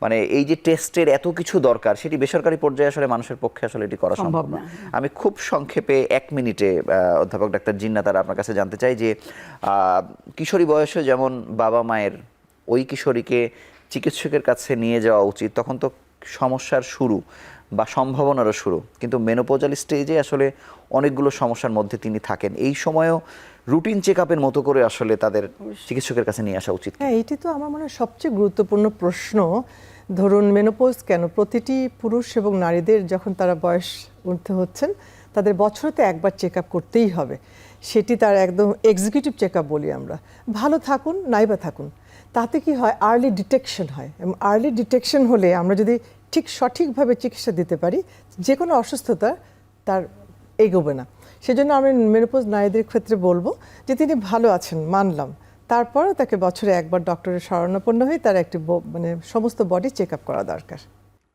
মানে এই যে টেস্টের এত কিছু দরকার সেটি বেসরকারি পর্যায়ে আসলে মানুষের পক্ষে আসলে এটি করা সম্ভব না। আমি খুব সংক্ষেপে 1 মিনিটে অধ্যাপক ডাক্তার জিন্নাত আর আপনার কাছে জানতে চাই যে কিশোরী বয়সে যেমন বাবা মায়ের ওই কিশোরীকে চিকিৎসকের কাছে নিয়ে যাওয়া উচিত, তখন তো সমস্যার শুরু বা সম্ভাবনারও শুরু, কিন্তু মেনোপজাল স্টেজে আসলে অনেকগুলো সমস্যার মধ্যে তিনি থাকেন। এই সময়ও রুটিন চেক আপের মতো করে আসলে তাদের চিকিৎসকের কাছে নিয়ে আসা উচিত। হ্যাঁ, এটি তো আমার মনে হয় সবচেয়ে গুরুত্বপূর্ণ প্রশ্ন। ধরুন মেনোপজ কেন, প্রতিটি পুরুষ এবং নারীদের যখন তারা বয়স ঊর্ধ্বে হচ্ছেন তাদের বছরেতে একবার চেক আপ করতেই হবে। সেটি তার একদম এক্সিকিউটিভ চেক আপ বলি আমরা। ভালো থাকুন নাইবা থাকুন, তাতে কি হয়, আর্লি ডিটেকশন হয়, এবং আর্লি ডিটেকশন হলে আমরা যদি ঠিক সঠিকভাবে চিকিৎসা দিতে পারি যে কোনো অসুস্থতা তার এগোবে না। সেজন্য আমি মেনোপজ নারীদের ক্ষেত্রে বলবো যে তিনি ভালো আছেন মানলাম, তারপরেও তাকে বছরে একবার ডক্টরের শরণাপন্ন হয়ে তার একটি মানে সমস্ত বডি চেক আপ করা দরকার।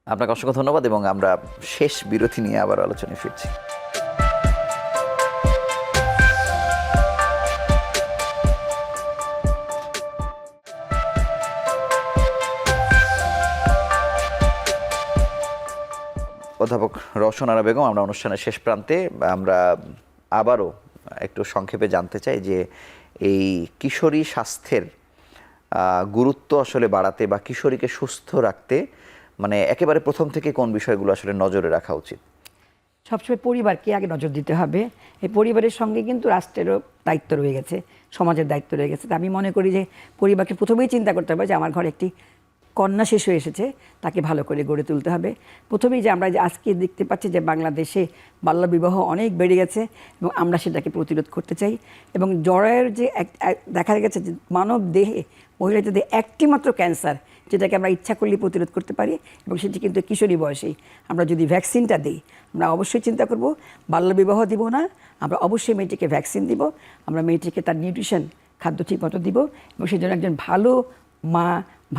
আপনাকে অসংখ্য ধন্যবাদ, এবং আমরা শেষ বিরতি নিয়ে আবার আলোচনায় ফিরছি। অধ্যাপক রওশন আরা বেগম, আমরা অনুষ্ঠানের শেষ প্রান্তে। আমরা আবারও একটু সংক্ষেপে জানতে চাই যে এই কিশোরী স্বাস্থ্যের গুরুত্ব আসলে বাড়াতে বা কিশোরীকে সুস্থ রাখতে মানে একেবারে প্রথম থেকে কোন বিষয়গুলো আসলে নজরে রাখা উচিত? সবসময় পরিবারকে আগে নজর দিতে হবে। এই পরিবারের সঙ্গে কিন্তু রাষ্ট্রেরও দায়িত্ব রয়ে গেছে, সমাজের দায়িত্ব রয়ে গেছে। তা আমি মনে করি যে পরিবারকে প্রথমেই চিন্তা করতে হবে যে আমার ঘরে একটি কন্যা শিশু এসেছে, তাকে ভালো করে গড়ে তুলতে হবে। প্রথমেই যে আমরা যে আজকে দেখতে পাচ্ছি যে বাংলাদেশে বাল্যবিবাহ অনেক বেড়ে গেছে, এবং আমরা সেটাকে প্রতিরোধ করতে চাই। এবং জরায়ের যে দেখা গেছে যে মানব দেহে মহিলাদের দেহে একটি মাত্র ক্যান্সার, যেটাকে আমরা ইচ্ছা করলে প্রতিরোধ করতে পারি, এবং সেটি কিন্তু কিশোরী বয়সেই। আমরা যদি ভ্যাকসিনটা দিই, আমরা অবশ্যই চিন্তা করব বাল্যবিবাহ দিব না, আমরা অবশ্যই মেয়েটিকে ভ্যাকসিন দিব, আমরা মেয়েটিকে তার নিউট্রিশন খাদ্য ঠিক মতো দিব, এবং সেই জন্য একজন ভালো মা,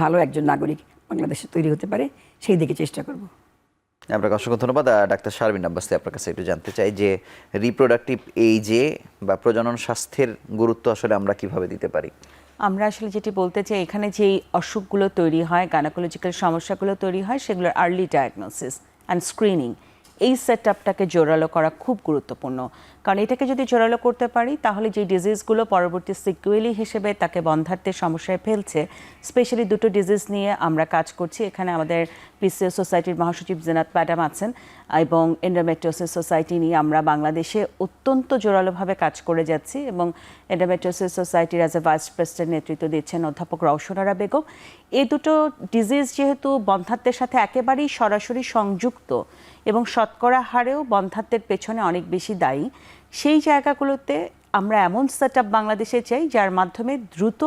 ভালো একজন নাগরিক বাংলাদেশে তৈরি হতে পারে, সেই দিকে চেষ্টা করব। আপনাকে অসংখ্য ধন্যবাদ। ডাক্তার শারমিন আব্বাসী, আপনার কাছে একটু জানতে চাই যে রিপ্রোডাক্টিভ এইজে বা প্রজনন স্বাস্থ্যের গুরুত্ব আসলে আমরা কিভাবে দিতে পারি? আমরা আসলে যেটি বলতে চাই, এখানে যেই অসুখগুলো তৈরি হয়, গাইনোকোলজিক্যাল সমস্যাগুলো তৈরি হয়, সেগুলোর আর্লি ডায়াগনোসিস অ্যান্ড স্ক্রিনিং, এই সেট আপটাকে জোরালো করা খুব গুরুত্বপূর্ণ। কারণ এটাকে যদি জোরালো করতে পারি, তাহলে যে ডিজিজগুলো পরবর্তী সিকুয়েলি হিসেবে তাকে বন্ধ্যাত্বের সমস্যায় ফেলছে, স্পেশালি দুটো ডিজিজ নিয়ে আমরা কাজ করছি। এখানে আমাদের পিসিএস সোসাইটির মহাসচিব জিনাত ম্যাডাম আছেন, এবং এন্ডোমেট্রিওসিস সোসাইটি নিয়ে আমরা বাংলাদেশে অত্যন্ত জোরালোভাবে কাজ করে যাচ্ছি, এবং এন্ডোমেট্রিওসিস সোসাইটির অ্যাজ এ ভাইস প্রেসিডেন্ট নেতৃত্ব দিচ্ছেন অধ্যাপক রওশন আরা বেগম। এই দুটো ডিজিজ যেহেতু বন্ধ্যাত্বের সাথে একেবারেই সরাসরি সংযুক্ত, এবং শতকরা হারেও বন্ধ্যাত্বের পেছনে অনেক বেশি দায়ী, সেই জায়গাগুলোতে আমরা এমন সেট আপ বাংলাদেশে চাই যার মাধ্যমে দ্রুত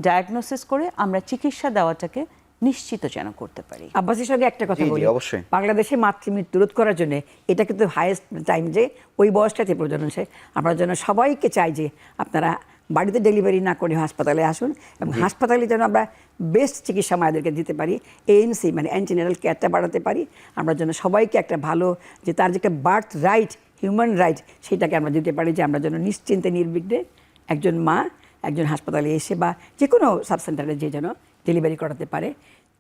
ডায়াগনোসিস করে আমরা চিকিৎসা দেওয়াটাকে নিশ্চিত যেন করতে পারি। আব্বাসীর সঙ্গে একটা কথা বলি, অবশ্যই বাংলাদেশে মাতৃমৃত্যু রোধ করার জন্য এটা কিন্তু হাইয়েস্ট টাইম, যে ওই বয়সটাতে প্রজনন সে। আমরা যেন সবাইকে চাই যে আপনারা বাড়িতে ডেলিভারি না করে হাসপাতালে আসুন, এবং হাসপাতালে যেন আমরা বেস্ট চিকিৎসা মায়েদেরকে দিতে পারি, এএনসি মানে অ্যান্টিনেটাল কেয়ারটা বাড়াতে পারি। আমরা যেন সবাইকে একটা ভালো, যে তার যে একটা বার্থ রাইট, হিউম্যান রাইট, সেটাকে আমরা দিতে পারি, যে আমরা যেন নিশ্চিন্তে নির্বিঘ্নে একজন মা একজন হাসপাতালে এসে বা যে কোনো সাবসেন্টারে যে যেন ডেলিভারি করাতে পারে।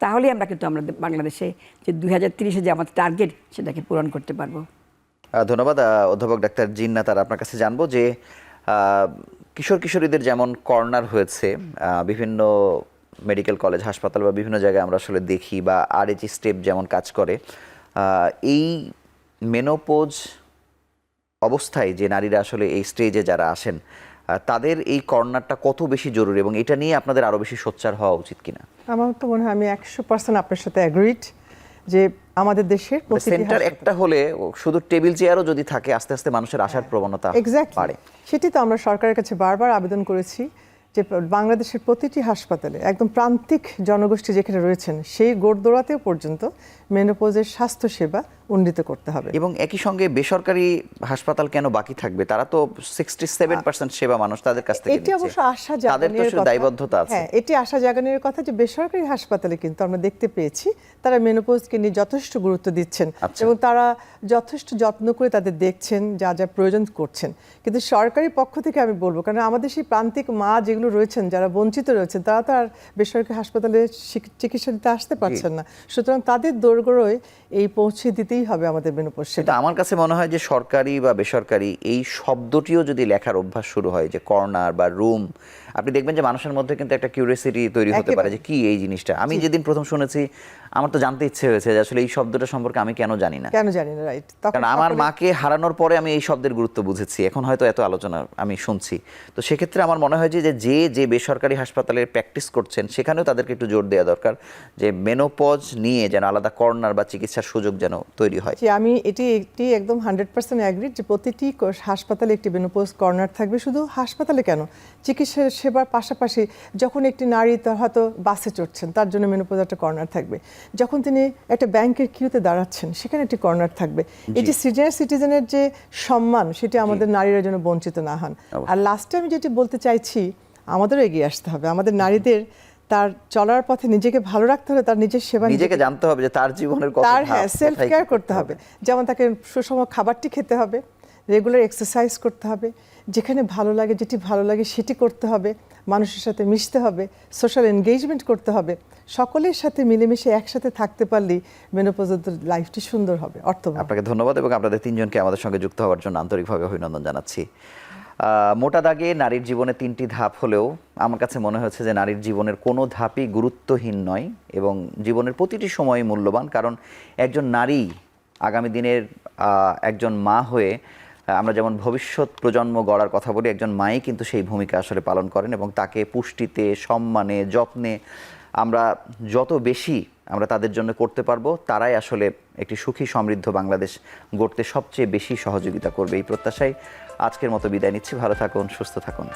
তাহলে আমরা কিন্তু আমাদের বাংলাদেশে যে 2030-এ যে আমাদের টার্গেট, সেটাকে পূরণ করতে পারবো। ধন্যবাদ। অধ্যাপক ডাক্তার জিন্নাত, আপনার কাছে জানবো যে কিশোর কিশোরীদের যেমন কর্নার হয়েছে বিভিন্ন মেডিকেল কলেজ, হাসপাতাল বা বিভিন্ন জায়গায় আমরা আসলে দেখি, বা আরএইচ স্টেপ যেমন কাজ করে, এই মেনোপজ অবস্থায় যে নারীরা আসলে এই স্টেজে যারা আসেন, তাদের এই কর্নারটা কত বেশি জরুরি, এবং এটা নিয়ে আপনাদের আরও বেশি সোচ্চার হওয়া উচিত কিনা? আমার তো মনে হয় আমি 100% আপনার সাথে অ্যাগ্রিড যে আমাদের দেশের সেন্টার একটা হলে শুধু টেবিল চেয়ারও যদি থাকে, আস্তে আস্তে মানুষের আসার প্রবণতা বাড়ে। সেটি তো আমরা সরকারের কাছে বারবার আবেদন করেছি যে বাংলাদেশের প্রতিটি হাসপাতালে একদম প্রান্তিক জনগোষ্ঠী যেখানে রয়েছেন সেই গোড়দোড়াতেও পর্যন্ত মেনোপজের স্বাস্থ্যসেবা উন্নীত করতে হবে। এবং একই সঙ্গে বেসরকারি হাসপাতাল কেন বাকি থাকবে? তারা তো 67% সেবা মানুষ তাদের কাছ থেকে এটি নিচ্ছে। অবশ্য আশা তাদের তো জাগানোর শুধু কথা। দায়বদ্ধতা আছে। হ্যাঁ, এটি আশা জাগানোর কথা যে বেসরকারি হাসপাতালে কিন্তু আমরা দেখতে পেয়েছি তারা মেনোপজকে নিয়ে যথেষ্ট গুরুত্ব দিচ্ছেন আচ্ছা। এবং তারা যথেষ্ট যত্ন করে তাদের দেখছেন, যা যা প্রয়োজন করছেন। কিন্তু সরকারি পক্ষ থেকে আমি বলবো, কারণ আমাদের সেই প্রান্তিক মা যেগুলো রয়েছেন, যারা বঞ্চিত রয়েছেন, তারা তো আর বেসরকারি হাসপাতালে চিকিৎসা দিতে আসতে পারছেন না। সুতরাং তাদের দোরগোড়ায় এই পৌঁছে দিতেই হবে আমাদের মেনোপজ সেবা। কিন্তু আমার কাছে মনে হয় যে সরকারি বা বেসরকারি এই শব্দটিও যদি লেখার অভ্যাস শুরু হয়, যে কর্নার বা রুম, আপনি দেখবেন যে মানুষের মধ্যে কিন্তু একটা কিউরিওসিটি তৈরি হতে পারে যে কি এই জিনিসটা। আমি যেদিন প্রথম শুনেছি আমার তো জানতে ইচ্ছে হয়েছে যে আসলে এই শব্দটা সম্পর্কে আমি কেন জানি না। রাইট। কারণ আমার মাকে হারানোর পরে আমি এই শব্দের গুরুত্ব বুঝেছি, এখন হয়তো এত আলোচনা আমি শুনছি। তো সেক্ষেত্রে আমার মনে হয় যে বেসরকারি হাসপাতালে প্র্যাকটিস করছেন সেখানেও তাদেরকে একটু জোর দেওয়া দরকার যে মেনোপজ নিয়ে যেন আলাদা কর্নার বা চিকিৎসার সুযোগ যেন তৈরি হয়। আমি এটি একদম 100% অ্যাগ্রি যে প্রতিটি হাসপাতালে একটি মেনোপজ কর্নার থাকবে। শুধু হাসপাতালে কেন, চিকিৎসা সেবার পাশাপাশি যখন একটি নারী তার হয়তো বাসে চড়ছেন, তার জন্য মেনোপজ একটা কর্নার থাকবে। যখন তিনি একটা ব্যাংকের কিউতে দাঁড়াচ্ছেন, সেখানে একটি কর্নার থাকবে। এটি সিনিয়র সিটিজেনের যে সম্মান, সেটি আমাদের নারীরা যেন বঞ্চিত না হন। আর লাস্টে আমি যেটি বলতে চাইছি, আমাদেরও এগিয়ে আসতে হবে। আমাদের নারীদের তার চলার পথে নিজেকে ভালো রাখতে হবে, তার নিজের সেবা নিজেকে জানতে হবে যে তার জীবনের কত তার ধাপ, সেলফ কোথায় কেয়ার কি করতে হবে। যেমন তাকে সুষম খাবারটি খেতে হবে, রেগুলার এক্সারসাইজ করতে হবে, যেখানে ভালো লাগে, যেটি ভালো লাগে সেটি করতে হবে, মানুষের সাথে মিশতে হবে, সোশ্যাল এনগেজমেন্ট করতে হবে। সকলের সাথে মিলেমিশে একসাথে থাকতে পারলেই মেনোপজের লাইফটি সুন্দর হবে, অর্থবহ। আপনাকে ধন্যবাদ এবং আপনাদের তিনজনকে আমাদের সঙ্গে যুক্ত হওয়ার জন্য আন্তরিকভাবে অভিনন্দন জানাচ্ছি। মোটা দাগে নারীর জীবনে 3টি ধাপ হলেও আমার কাছে মনে হচ্ছে যে নারীর জীবনের কোনো ধাপই গুরুত্বহীন নয় এবং জীবনের প্রতিটি সময়ই মূল্যবান। কারণ একজন নারী আগামী দিনের একজন মা হয়ে আমরা যেমন ভবিষ্যৎ প্রজন্ম গড়ার কথা বলি, একজন মাই কিন্তু সেই ভূমিকা আসলে পালন করেন এবং তাকে পুষ্টিতে, সম্মানে, যত্নে আমরা যত বেশি আমরা তাদের জন্য করতে পারবো, তারাই আসলে একটি সুখী সমৃদ্ধ বাংলাদেশ গড়তে সবচেয়ে বেশি সহযোগিতা করবে। এই প্রত্যাশায় আজকের মতো বিদায় নিচ্ছি। ভালো থাকুন, সুস্থ থাকুন।